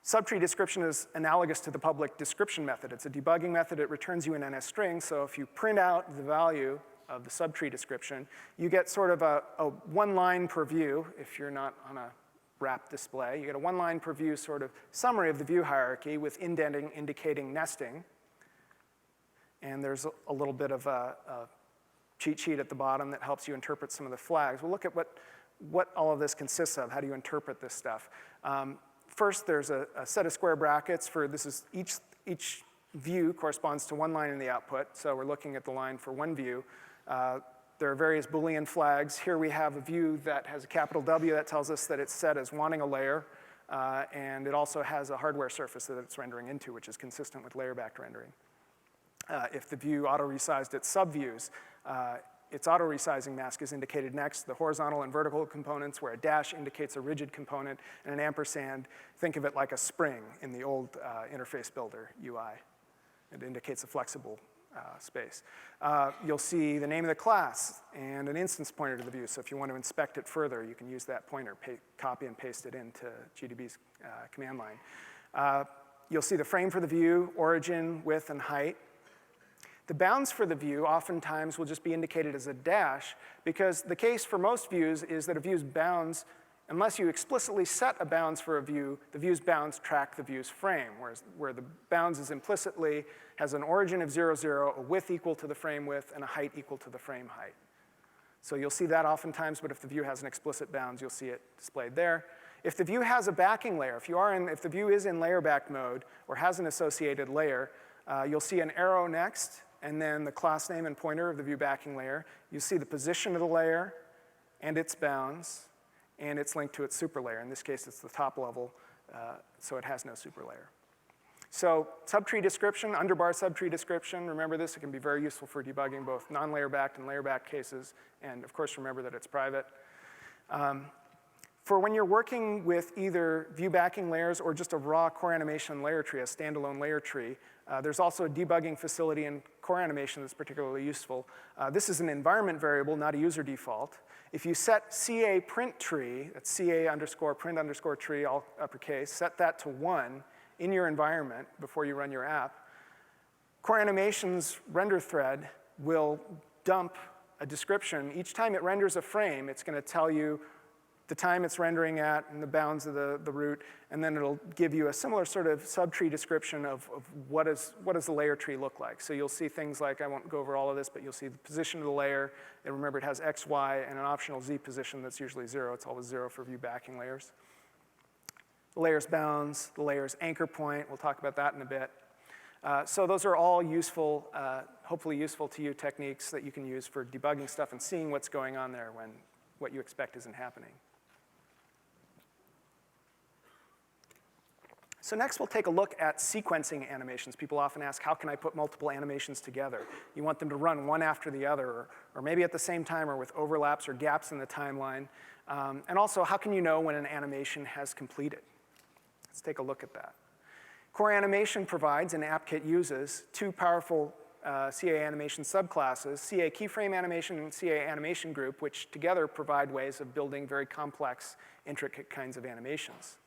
Subtree description is analogous to the public description method. It's a debugging method. It returns you an NS string. So if you print out the value of the subtree description, you get sort of a one line per view if you're not on a wrap display. You get a one line per view sort of summary of the view hierarchy with indenting indicating nesting. And there's a little bit of a cheat sheet at the bottom that helps you interpret some of the flags. We'll look at what all of this consists of. How do you interpret this stuff? First, there's a set of square brackets for this is each view corresponds to one line in the output. So we're looking at the line for one view. There are various Boolean flags. Here we have a view that has a capital W that tells us that it's set as wanting a layer. And it also has a hardware surface that it's rendering into, which is consistent with layer-backed rendering. If the view auto-resized its subviews, its auto-resizing mask is indicated next to the horizontal and vertical components, where a dash indicates a rigid component, and an ampersand, think of it like a spring in the old interface builder UI. It indicates a flexible space. You'll see the name of the class and an instance pointer to the view. So if you want to inspect it further, you can use that pointer, copy and paste it into GDB's command line. You'll see the frame for the view, origin, width, and height. The bounds for the view oftentimes will just be indicated as a dash, because the case for most views is that a view's bounds, unless you explicitly set a bounds for a view, the view's bounds track the view's frame, where the bounds is implicitly has an origin of 0, 0, a width equal to the frame width, and a height equal to the frame height. So you'll see that oftentimes, but if the view has an explicit bounds, you'll see it displayed there. If the view has a backing layer, if the view is in layer back mode or has an associated layer, you'll see an arrow next, and then the class name and pointer of the view backing layer. You see the position of the layer and its bounds, and it's linked to its superlayer. In this case, it's the top level, so it has no superlayer. So subtree description, underbar subtree description, remember this, it can be very useful for debugging both non-layer backed and layer backed cases, and of course remember that it's private. For when you're working with either view backing layers or just a raw core animation layer tree, a standalone layer tree, there's also a debugging facility in core animation that's particularly useful. This is an environment variable, not a user default. If you set CA print tree, that's CA underscore print underscore tree, all uppercase, set that to 1 in your environment before you run your app, core animation's render thread will dump a description. Each time it renders a frame, it's going to tell you the time it's rendering at and the bounds of the root, and then it'll give you a similar sort of subtree description of what does the layer tree look like. So you'll see things like, I won't go over all of this, but you'll see the position of the layer, and remember it has X, Y, and an optional Z position that's usually 0. It's always 0 for view backing layers. The layer's bounds, the layer's anchor point, we'll talk about that in a bit. So those are all useful, hopefully useful to you techniques that you can use for debugging stuff and seeing what's going on there when what you expect isn't happening. So next we'll take a look at sequencing animations. People often ask, how can I put multiple animations together? You want them to run one after the other, or maybe at the same time, or with overlaps or gaps in the timeline. And also, how can you know when an animation has completed? Let's take a look at that. Core Animation provides, and AppKit uses, 2 powerful CA animation subclasses, CA keyframe animation and CA animation group, which together provide ways of building very complex, intricate kinds of animations.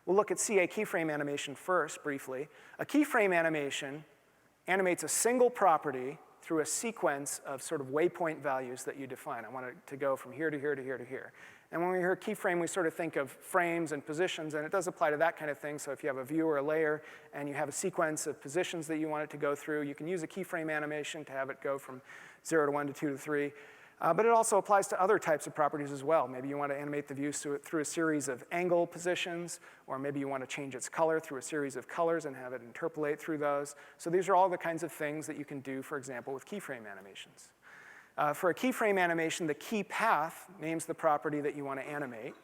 We'll look at CA keyframe animation first, briefly. A keyframe animation animates a single property through a sequence of sort of waypoint values that you define. I want it to go from here to here to here to here. And when we hear keyframe, we sort of think of frames and positions, and it does apply to that kind of thing. So if you have a view or a layer, and you have a sequence of positions that you want it to go through, you can use a keyframe animation to have it go from 0 to 1 to 2 to 3. But it also applies to other types of properties as well. Maybe you want to animate the view through a series of angle positions, or maybe you want to change its color through a series of colors and have it interpolate through those. So these are all the kinds of things that you can do, for example, with keyframe animations. For a keyframe animation, the key path names the property that you want to animate.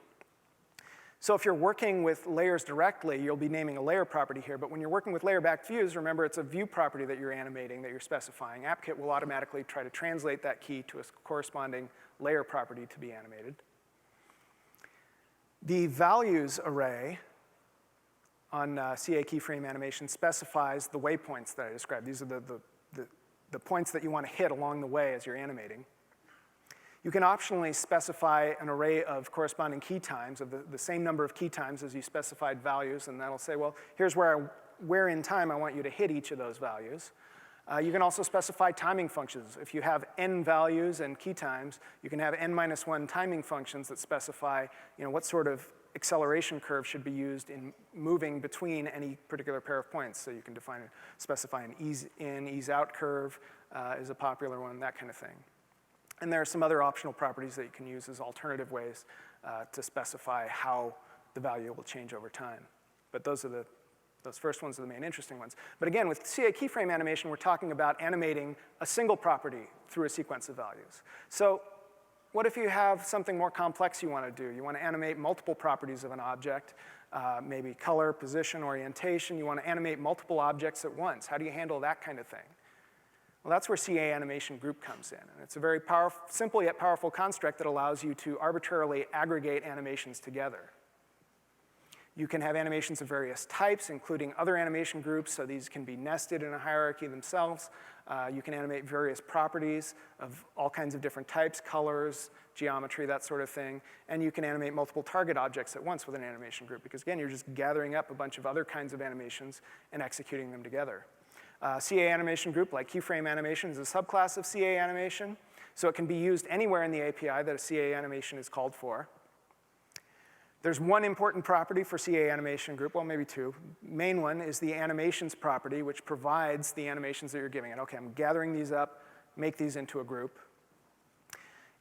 So if you're working with layers directly, you'll be naming a layer property here, but when you're working with layer-backed views, remember it's a view property that you're animating, that you're specifying. AppKit will automatically try to translate that key to a corresponding layer property to be animated. The values array on CA keyframe animation specifies the waypoints that I described. These are the points that you want to hit along the way as you're animating. You can optionally specify an array of corresponding key times, of the same number of key times as you specified values, and that'll say, well, here's where in time I want you to hit each of those values. You can also specify timing functions. If you have n values and key times, you can have n-1 timing functions that specify what sort of acceleration curve should be used in moving between any particular pair of points. So you can specify an ease in, ease out curve is a popular one, that kind of thing. And there are some other optional properties that you can use as alternative ways to specify how the value will change over time. But those first ones are the main interesting ones. But again, with CA keyframe animation, we're talking about animating a single property through a sequence of values. So what if you have something more complex you want to do? You want to animate multiple properties of an object, maybe color, position, orientation. You want to animate multiple objects at once. How do you handle that kind of thing? Well, that's where CA Animation Group comes in. And it's a very simple yet powerful construct that allows you to arbitrarily aggregate animations together. You can have animations of various types, including other animation groups, so these can be nested in a hierarchy themselves. You can animate various properties of all kinds of different types, colors, geometry, that sort of thing. And you can animate multiple target objects at once with an animation group, because again, you're just gathering up a bunch of other kinds of animations and executing them together. CA Animation Group, like keyframe animation, is a subclass of CA animation, so it can be used anywhere in the API that a CA animation is called for. There's one important property for CA Animation Group, well, maybe two. Main one is the animations property, which provides the animations that you're giving it. Okay, I'm gathering these up, make these into a group.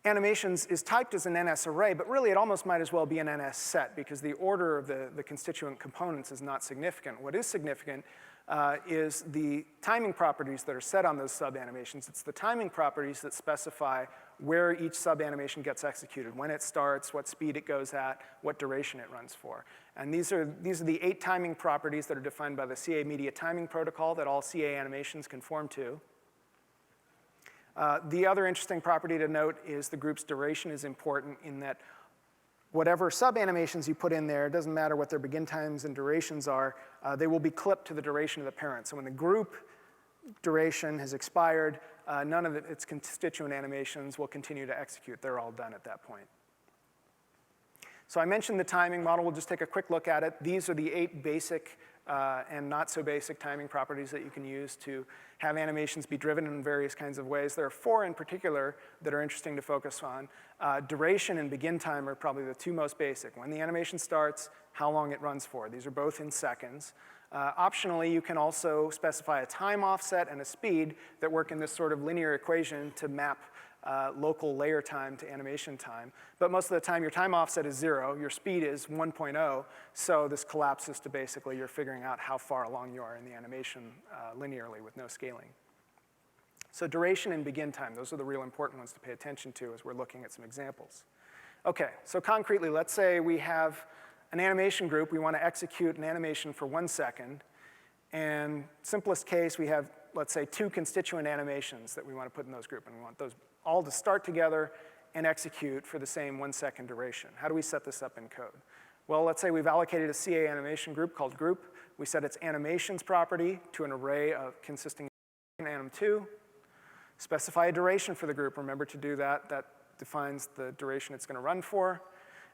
Animations is typed as an NS array, but really it almost might as well be an NS set, because the order of the constituent components is not significant. What is significant is the timing properties that are set on those sub-animations. It's the timing properties that specify where each sub-animation gets executed, when it starts, what speed it goes at, what duration it runs for. And these are the 8 timing properties that are defined by the CA Media Timing Protocol that all CA animations conform to. The other interesting property to note is the group's duration is important in that whatever sub-animations you put in there, it doesn't matter what their begin times and durations are, they will be clipped to the duration of the parent. So when the group duration has expired, none of its constituent animations will continue to execute. They're all done at that point. So I mentioned the timing model. We'll just take a quick look at it. These are the 8 basic and not so basic timing properties that you can use to have animations be driven in various kinds of ways. There are 4 in particular that are interesting to focus on. Duration and begin time are probably the 2 most basic. When the animation starts, how long it runs for. These are both in seconds. Optionally, you can also specify a time offset and a speed that work in this sort of linear equation to map local layer time to animation time. But most of the time, your time offset is 0, your speed is 1.0, so this collapses to basically you're figuring out how far along you are in the animation linearly with no scaling. So duration and begin time, those are the real important ones to pay attention to as we're looking at some examples. Okay, so concretely, let's say we have an animation group. We want to execute an animation for 1 second. And simplest case, we have, let's say, 2 constituent animations that we want to put in those groups. And we want those all to start together and execute for the same 1 second duration. How do we set this up in code? Well, let's say we've allocated a CA animation group called group. We set its animations property to an array consisting of anim2. Specify a duration for the group. Remember to do that. That defines the duration it's going to run for.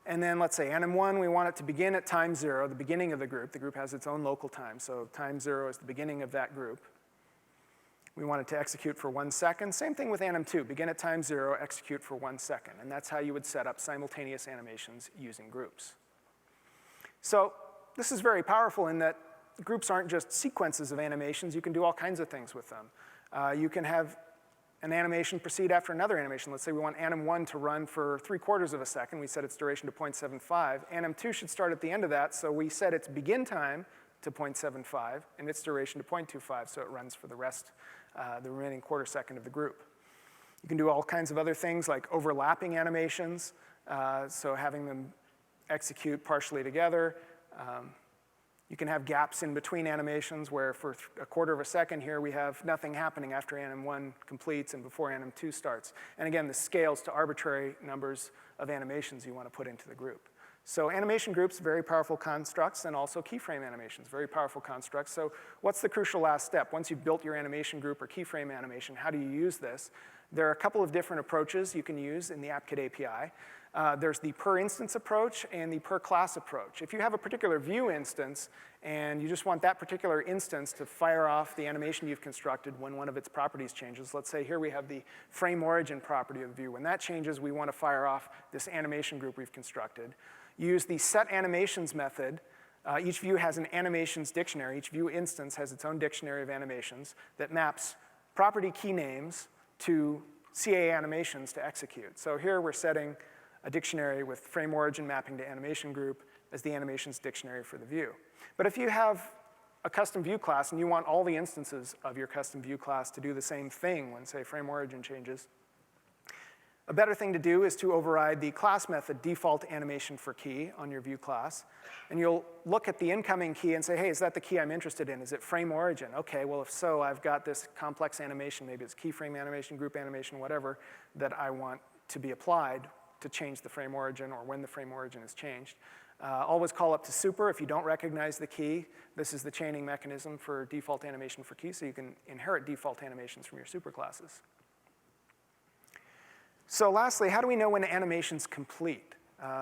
And then let's say anim1, we want it to begin at time 0, the beginning of the group. The group has its own local time, so time 0 is the beginning of that group. We want it to execute for 1 second. Same thing with anim2, begin at time 0, execute for 1 second. And that's how you would set up simultaneous animations using groups. So this is very powerful in that groups aren't just sequences of animations. You can do all kinds of things with them. You can have an animation proceed after another animation. Let's say we want anim1 to run for 3/4 of a second. We set its duration to 0.75. Anim2 should start at the end of that, so we set its begin time to 0.75 and its duration to 0.25, so it runs for the rest, the remaining 1/4 second of the group. You can do all kinds of other things like overlapping animations, so having them execute partially together. You can have gaps in between animations where for a quarter of a second here we have nothing happening after anim 1 completes and before anim 2 starts. And again, this scales to arbitrary numbers of animations you want to put into the group. So animation groups, very powerful constructs, and also keyframe animations, very powerful constructs. So what's the crucial last step? Once you've built your animation group or keyframe animation, how do you use this? There are a couple of different approaches you can use in the AppKit API. There's the per instance approach and the per class approach. If you have a particular view instance and you just want that particular instance to fire off the animation you've constructed when one of its properties changes, let's say here we have the frame origin property of the view. When that changes, we want to fire off this animation group we've constructed. Use the setAnimations method. Each view has an animations dictionary. Each view instance has its own dictionary of animations that maps property key names to CA animations to execute. So here we're setting a dictionary with frame origin mapping to animation group as the animations dictionary for the view. But if you have a custom view class and you want all the instances of your custom view class to do the same thing when, say, frame origin changes, a better thing to do is to override the class method default animation for key on your view class. And you'll look at the incoming key and say, hey, is that the key I'm interested in? Is it frame origin? Okay, well, if so, I've got this complex animation, maybe it's keyframe animation, group animation, whatever, that I want to be applied to change the frame origin or when the frame origin is changed. Always call up to super if you don't recognize the key. This is the chaining mechanism for default animation for key, so you can inherit default animations from your super classes. So lastly, how do we know when an animation's complete?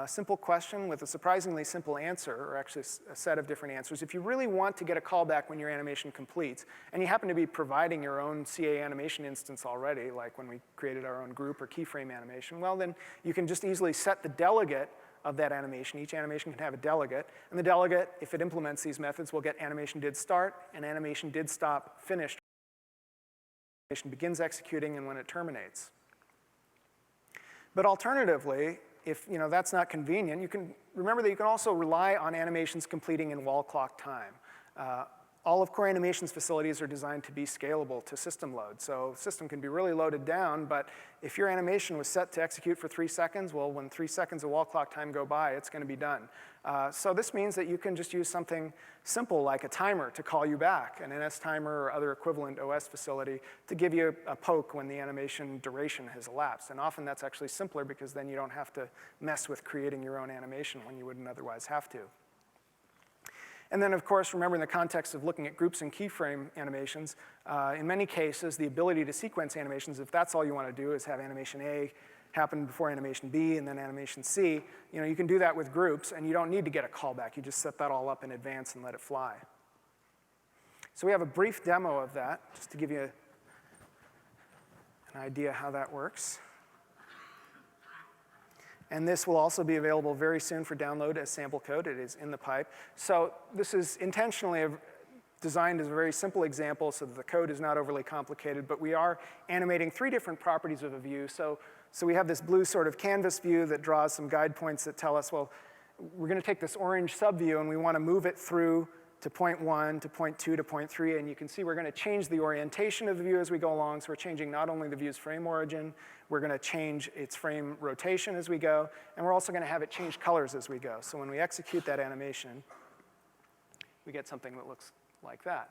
Simple question with a surprisingly simple answer, or actually a set of different answers. If you really want to get a callback when your animation completes, and you happen to be providing your own CA animation instance already, like when we created our own group or keyframe animation, well then you can just easily set the delegate of that animation. Each animation can have a delegate, and the delegate, if it implements these methods, will get animation did start and animation did stop finished. Animation begins executing and when it terminates. But alternatively, if that's not convenient, you can remember that you can also rely on animations completing in wall clock time. All of Core Animation's facilities are designed to be scalable to system load. So the system can be really loaded down, but if your animation was set to execute for 3 seconds, well, when 3 seconds of wall clock time go by, it's going to be done. So this means that you can just use something simple like a timer to call you back, an NS timer or other equivalent OS facility to give you a poke when the animation duration has elapsed. And often that's actually simpler because then you don't have to mess with creating your own animation when you wouldn't otherwise have to. And then, of course, remember in the context of looking at groups and keyframe animations, in many cases, the ability to sequence animations, if that's all you want to do is have animation A happen before animation B and then animation C, you can do that with groups, and you don't need to get a callback. You just set that all up in advance and let it fly. So we have a brief demo of that, just to give you an idea how that works. And this will also be available very soon for download as sample code. It is in the pipe. So this is intentionally designed as a very simple example so that the code is not overly complicated, but we are animating 3 different properties of a view. So we have this blue sort of canvas view that draws some guide points that tell us, well, we're going to take this orange subview and we want to move it through to point 1, to point 2, to point 3, and you can see we're going to change the orientation of the view as we go along, so we're changing not only the view's frame origin, we're going to change its frame rotation as we go, and we're also going to have it change colors as we go. So when we execute that animation, we get something that looks like that.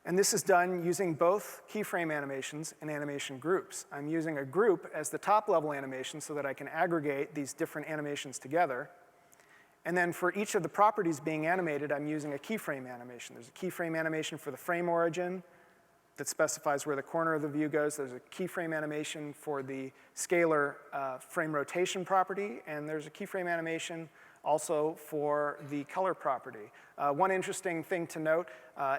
And this is done using both keyframe animations and animation groups. I'm using a group as the top-level animation so that I can aggregate these different animations together. And then for each of the properties being animated, I'm using a keyframe animation. There's a keyframe animation for the frame origin that specifies where the corner of the view goes. There's a keyframe animation for the scalar frame rotation property, and there's a keyframe animation also for the color property. One interesting thing to note,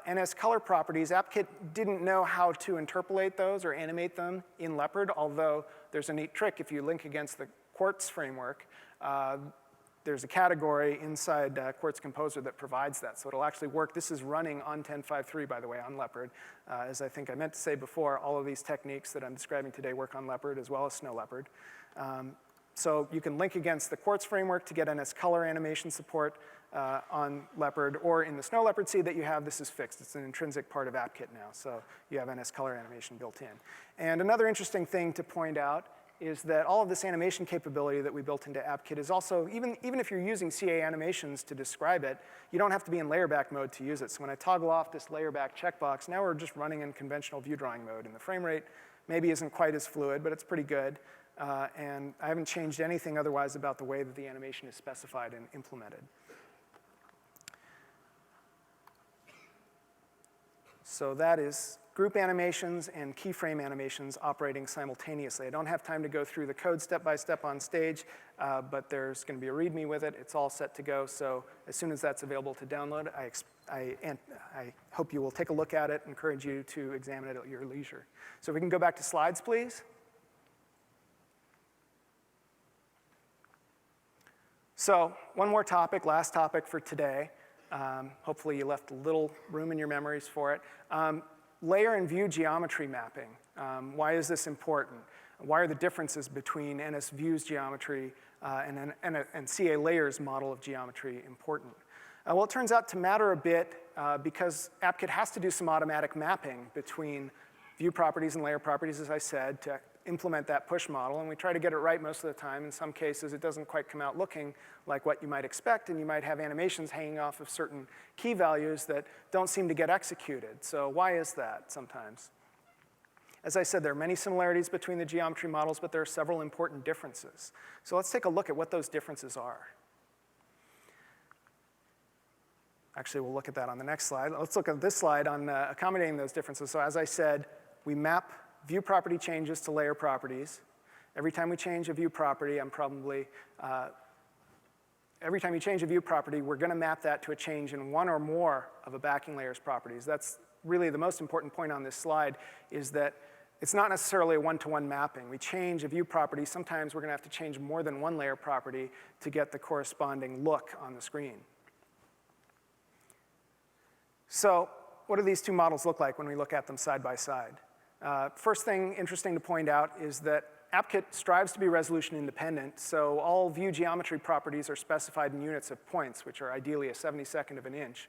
NS color properties, AppKit didn't know how to interpolate those or animate them in Leopard, although there's a neat trick. If you link against the Quartz framework, there's a category inside Quartz Composer that provides that, so it'll actually work. This is running on 10.5.3, by the way, on Leopard. As I think I meant to say before, all of these techniques that I'm describing today work on Leopard as well as Snow Leopard. So you can link against the Quartz framework to get NS color animation support on Leopard, or in the Snow Leopard seed that you have, this is fixed. It's an intrinsic part of AppKit now, so you have NS color animation built in. And another interesting thing to point out is that all of this animation capability that we built into AppKit is also, even if you're using CA animations to describe it, you don't have to be in layerback mode to use it. So when I toggle off this layerback checkbox, now we're just running in conventional view drawing mode. And the frame rate maybe isn't quite as fluid, but it's pretty good. And I haven't changed anything otherwise about the way that the animation is specified and implemented. So that is group animations and keyframe animations operating simultaneously. I don't have time to go through the code step by step on stage, but there's going to be a README with it. It's all set to go. So as soon as that's available to download, I hope you will take a look at it, encourage you to examine it at your leisure. So if we can go back to slides, please. So one more topic, last topic for today. Hopefully you left a little room in your memories for it. Layer and view geometry mapping. Why is this important? Why are the differences between NSView's geometry and CA Layer's model of geometry important? Well, it turns out to matter a bit because AppKit has to do some automatic mapping between view properties and layer properties, as I said, to implement that push model, and we try to get it right most of the time. In some cases, it doesn't quite come out looking like what you might expect, and you might have animations hanging off of certain key values that don't seem to get executed. So why is that sometimes? As I said, there are many similarities between the geometry models, but there are several important differences. So let's take a look at what those differences are. Actually, we'll look at that on the next slide. Let's look at this slide on accommodating those differences. So as I said, we map view property changes to layer properties. Every time we change a view property, every time you change a view property, we're going to map that to a change in one or more of a backing layer's properties. That's really the most important point on this slide, is that it's not necessarily a one-to-one mapping. We change a view property. Sometimes we're going to have to change more than one layer property to get the corresponding look on the screen. So what do these two models look like when we look at them side by side? First thing interesting to point out is that AppKit strives to be resolution independent, so all view geometry properties are specified in units of points, which are ideally a 72nd of an inch.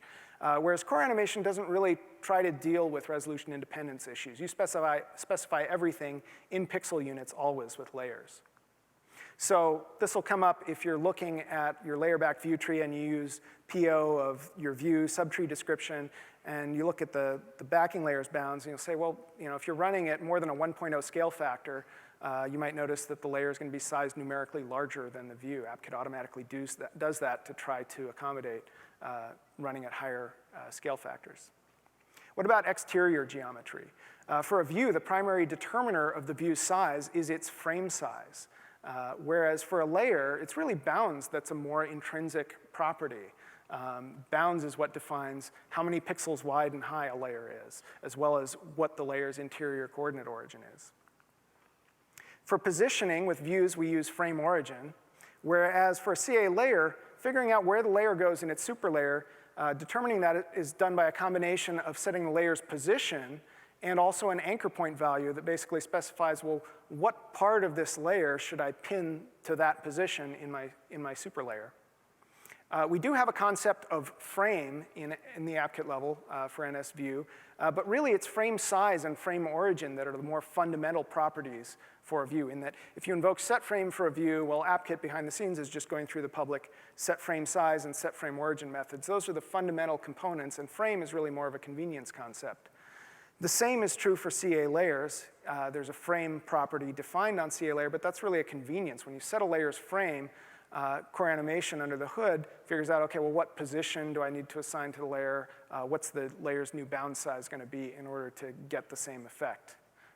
Whereas Core Animation doesn't really try to deal with resolution independence issues. You specify everything in pixel units always with layers. So this will come up if you're looking at your layerback view tree and you use PO of your view subtree description, and you look at the backing layers bounds, and you'll say, well, if you're running at more than a 1.0 scale factor, you might notice that the layer is going to be sized numerically larger than the view. AppKit automatically does that to try to accommodate running at higher scale factors. What about exterior geometry? For a view, the primary determiner of the view's size is its frame size. Whereas for a layer, it's really bounds that's a more intrinsic property. Bounds is what defines how many pixels wide and high a layer is, as well as what the layer's interior coordinate origin is. For positioning with views, we use frame origin, whereas for a CA layer, figuring out where the layer goes in its superlayer, determining that is done by a combination of setting the layer's position and also an anchor point value that basically specifies, well, what part of this layer should I pin to that position in my superlayer? We do have a concept of frame in the AppKit level for NSView, but really it's frame size and frame origin that are the more fundamental properties for a view, in that if you invoke setFrame for a view, well, AppKit behind the scenes is just going through the public setFrame size and setFrame origin methods. Those are the fundamental components, and frame is really more of a convenience concept. The same is true for CA layers. There's a frame property defined on CA layer, but that's really a convenience. When you set a layer's frame, Core Animation under the hood figures out, okay, well, what position do I need to assign to the layer? What's the layer's new bound size going to be in order to get the same effect?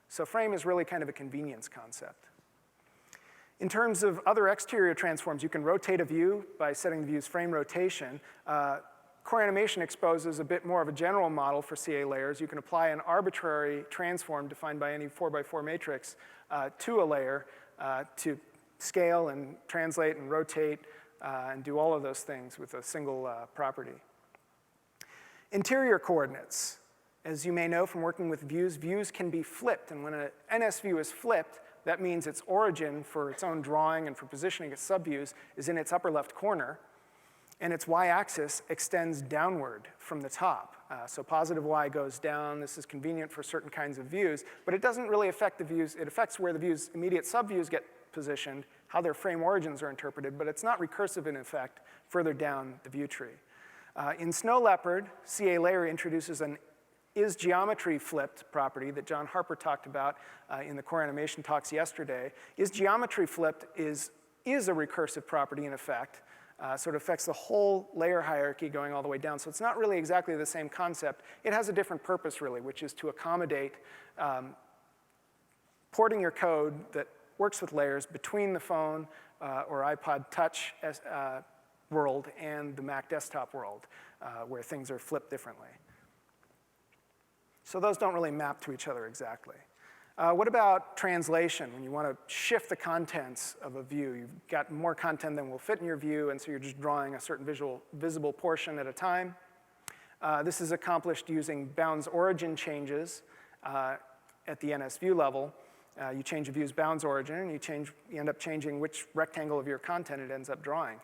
So frame is really kind of a convenience concept. In terms of other exterior transforms, you can rotate a view by setting the view's frame rotation. Core Animation exposes a bit more of a general model for CA layers. You can apply an arbitrary transform defined by any 4x4 matrix to a layer to scale and translate and rotate and do all of those things with a single property. Interior coordinates. As you may know from working with views, views can be flipped. And when an NSView is flipped, that means its origin for its own drawing and for positioning its subviews is in its upper left corner. and its y-axis extends downward from the top. So positive y goes down. This is convenient for certain kinds of views, but it doesn't really affect the views. It affects where the view's immediate subviews get positioned, how their frame origins are interpreted, but it's not recursive in effect further down the view tree. In Snow Leopard, CA layer introduces an is geometry flipped property that John Harper talked about in the core animation talks yesterday. Is geometry flipped is a recursive property in effect. So it affects the whole layer hierarchy going all the way down. So it's not really exactly the same concept. It has a different purpose, really, which is to accommodate porting your code that works with layers between the phone or iPod Touch world and the Mac desktop world, where things are flipped differently. So those don't really map to each other exactly. What about translation? When you want to shift the contents of a view, you've got more content than will fit in your view, and so you're just drawing a certain visible portion at a time. This is accomplished using bounds origin changes at the NSView level. You change a view's bounds origin, and you end up changing which rectangle of your content it ends up drawing.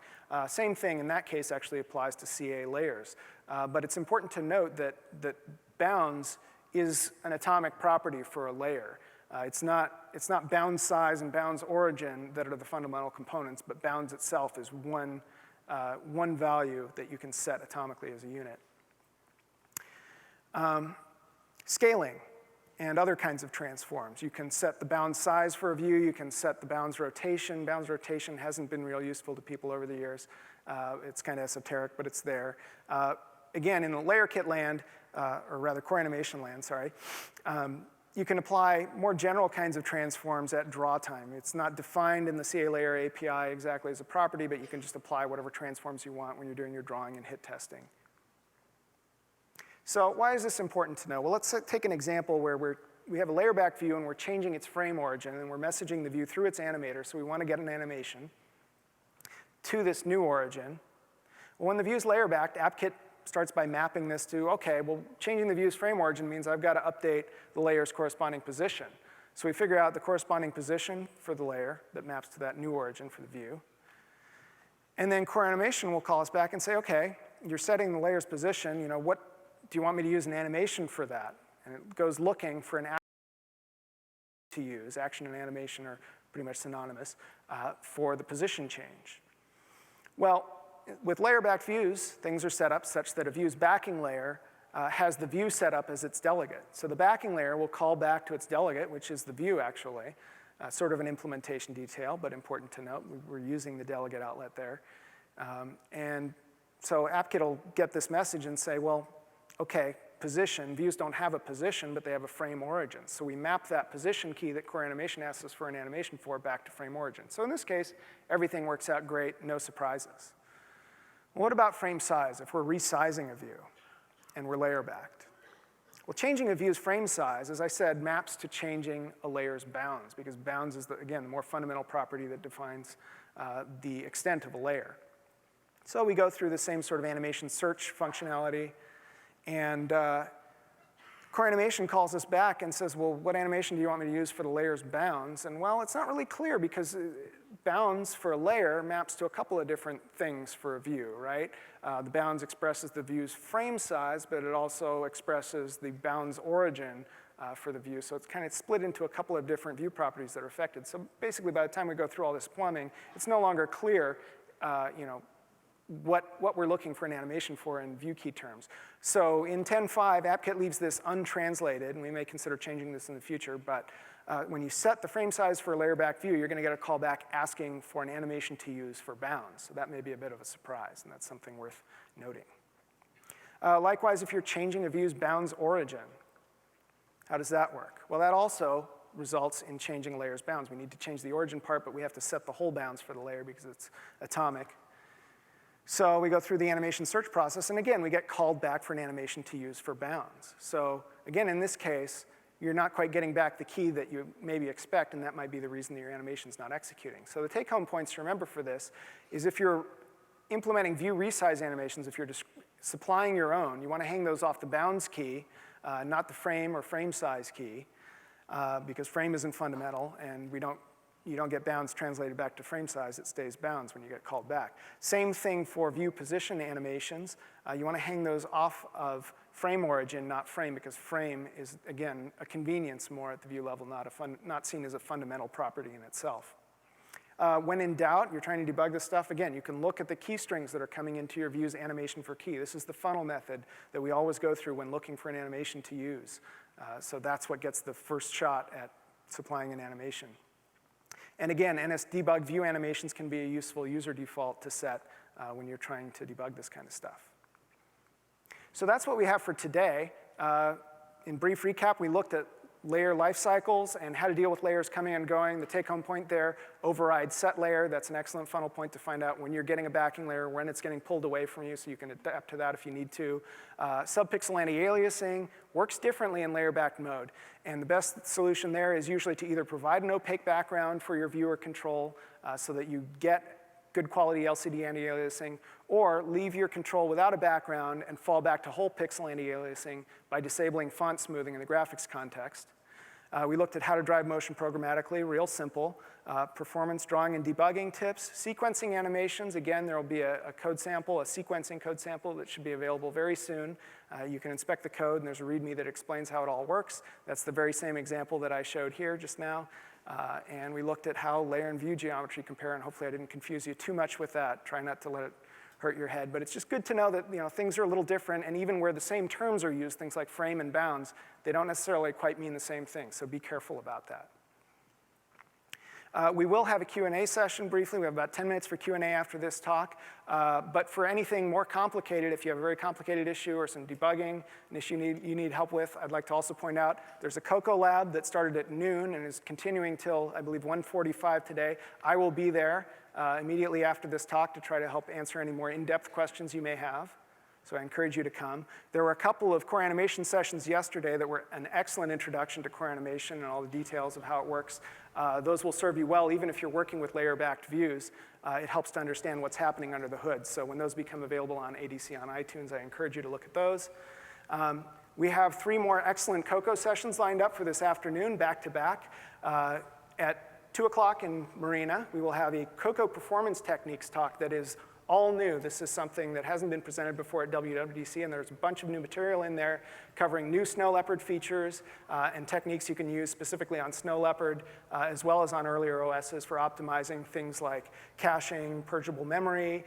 Same thing in that case actually applies to CA layers. But it's important to note that bounds is an atomic property for a layer. It's not bounds size and bounds origin that are the fundamental components, but bounds itself is one value that you can set atomically as a unit. Scaling and other kinds of transforms. You can set the bound size for a view. You can set the bounds rotation. Bounds rotation hasn't been real useful to people over the years. It's kind of esoteric, but it's there. Again, in the layer kit land, or rather core animation land, sorry, you can apply more general kinds of transforms at draw time. It's not defined in the CA layer API exactly as a property, but you can just apply whatever transforms you want when you're doing your drawing and hit testing. So why is this important to know? Well, let's take an example where we have a layer back view and we're changing its frame origin and we're messaging the view through its animator, so we want to get an animation to this new origin. Well, when the view's layer backed, AppKit starts by mapping this to, okay, well, changing the view's frame origin means I've got to update the layer's corresponding position. So we figure out the corresponding position for the layer that maps to that new origin for the view. And then core animation will call us back and say, okay, you're setting the layer's position, what do you want me to use an animation for that? And it goes looking for an action to use. Action and animation are pretty much synonymous for the position change. Well, with layer-backed views, things are set up such that a view's backing layer has the view set up as its delegate. So the backing layer will call back to its delegate, which is the view, actually. Sort of an implementation detail, but important to note. We're using the delegate outlet there. And so AppKit will get this message and say, well, okay, position. Views don't have a position, but they have a frame origin. So we map that position key that core animation asks us for an animation for back to frame origin. So in this case, everything works out great, no surprises. What about frame size if we're resizing a view and we're layer backed? Well, changing a view's frame size, as I said, maps to changing a layer's bounds, because bounds is, again, the more fundamental property that defines the extent of a layer. So we go through the same sort of animation search functionality, and core animation calls us back and says, well, what animation do you want me to use for the layer's bounds? And well, it's not really clear because bounds for a layer maps to a couple of different things for a view, right? The bounds expresses the view's frame size, but it also expresses the bounds origin for the view. So it's kind of split into a couple of different view properties that are affected. So basically, by the time we go through all this plumbing, it's no longer clear, what we're looking for an animation for in view key terms. So in 10.5, AppKit leaves this untranslated, and we may consider changing this in the future, but when you set the frame size for a layer back view, you're going to get a call back asking for an animation to use for bounds. So that may be a bit of a surprise, and that's something worth noting. Likewise, if you're changing a view's bounds origin, how does that work? Well, that also results in changing a layer's bounds. We need to change the origin part, but we have to set the whole bounds for the layer because it's atomic. So we go through the animation search process, and again, we get called back for an animation to use for bounds. So again, in this case, you're not quite getting back the key that you maybe expect, and that might be the reason that your animation's not executing. So the take-home points to remember for this is if you're implementing view resize animations, if you're just supplying your own, you want to hang those off the bounds key, not the frame or frame size key, because frame isn't fundamental, and we don't you don't get bounds translated back to frame size, it stays bounds when you get called back. Same thing for view position animations. You want to hang those off of frame origin, not frame, because frame is, again, a convenience more at the view level, not seen as a fundamental property in itself. When in doubt, you're trying to debug this stuff, again, you can look at the key strings that are coming into your view's animation for key. This is the funnel method that we always go through when looking for an animation to use. So that's what gets the first shot at supplying an animation. And again, NSDebug view animations can be a useful user default to set when you're trying to debug this kind of stuff. So that's what we have for today. In brief recap, we looked at layer life cycles and how to deal with layers coming and going. The take-home point there, override set layer. That's an excellent funnel point to find out when you're getting a backing layer, when it's getting pulled away from you, so you can adapt to that if you need to. Subpixel anti-aliasing works differently in layer-backed mode. And the best solution there is usually to either provide an opaque background for your viewer control so that you get good quality LCD anti-aliasing, or leave your control without a background and fall back to whole pixel anti-aliasing by disabling font smoothing in the graphics context. We looked at how to drive motion programmatically, real simple. Performance drawing and debugging tips. Sequencing animations, again, there will be a code sample, a sequencing code sample that should be available very soon. You can inspect the code, and there's a README that explains how it all works. That's the very same example that I showed here just now. And we looked at how layer and view geometry compare, and hopefully I didn't confuse you too much with that. Try not to let it hurt your head. But it's just good to know that things are a little different, and even where the same terms are used, things like frame and bounds, they don't necessarily quite mean the same thing, so be careful about that. We will have a Q&A session briefly. We have about 10 minutes for Q&A after this talk. But for anything more complicated, if you have a very complicated issue or some debugging, an issue you need help with, I'd like to also point out there's a Cocoa Lab that started at noon and is continuing till, I believe, 1:45 today. I will be there immediately after this talk to try to help answer any more in-depth questions you may have. So I encourage you to come. There were a couple of core animation sessions yesterday that were an excellent introduction to core animation and all the details of how it works. Those will serve you well even if you're working with layer-backed views. It helps to understand what's happening under the hood. So when those become available on ADC on iTunes, I encourage you to look at those. We have 3 more excellent Cocoa sessions lined up for this afternoon, back-to-back. At 2 o'clock in Marina, we will have a Cocoa Performance Techniques talk that is all new. This is something that hasn't been presented before at WWDC, and there's a bunch of new material in there covering new Snow Leopard features and techniques you can use specifically on Snow Leopard, as well as on earlier OSs for optimizing things like caching, purgeable memory,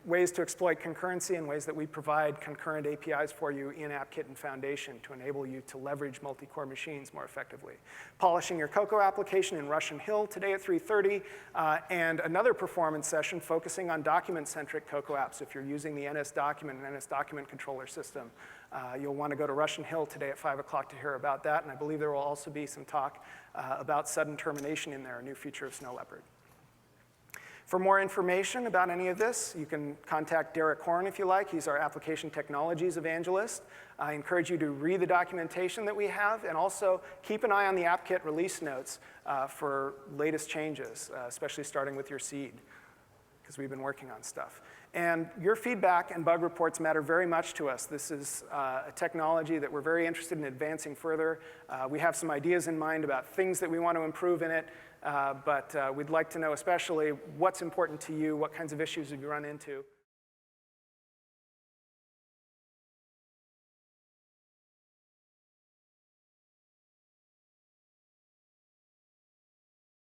ways to exploit concurrency, and ways that we provide concurrent APIs for you in AppKit and Foundation to enable you to leverage multi-core machines more effectively. Polishing your Cocoa application in Russian Hill today at 3:30, and another performance session focusing on document-centric Cocoa apps. If you're using the NS Document and NS Document Controller system, you'll want to go to Russian Hill today at 5 o'clock to hear about that, and I believe there will also be some talk about sudden termination in there, a new feature of Snow Leopard. For more information about any of this, you can contact Derek Horn if you like. He's our application technologies evangelist. I encourage you to read the documentation that we have, and also keep an eye on the AppKit release notes for latest changes, especially starting with your seed, because we've been working on stuff. And your feedback and bug reports matter very much to us. This is a technology that we're very interested in advancing further. We have some ideas in mind about things that we want to improve in it, but we'd like to know especially what's important to you, what kinds of issues have you run into.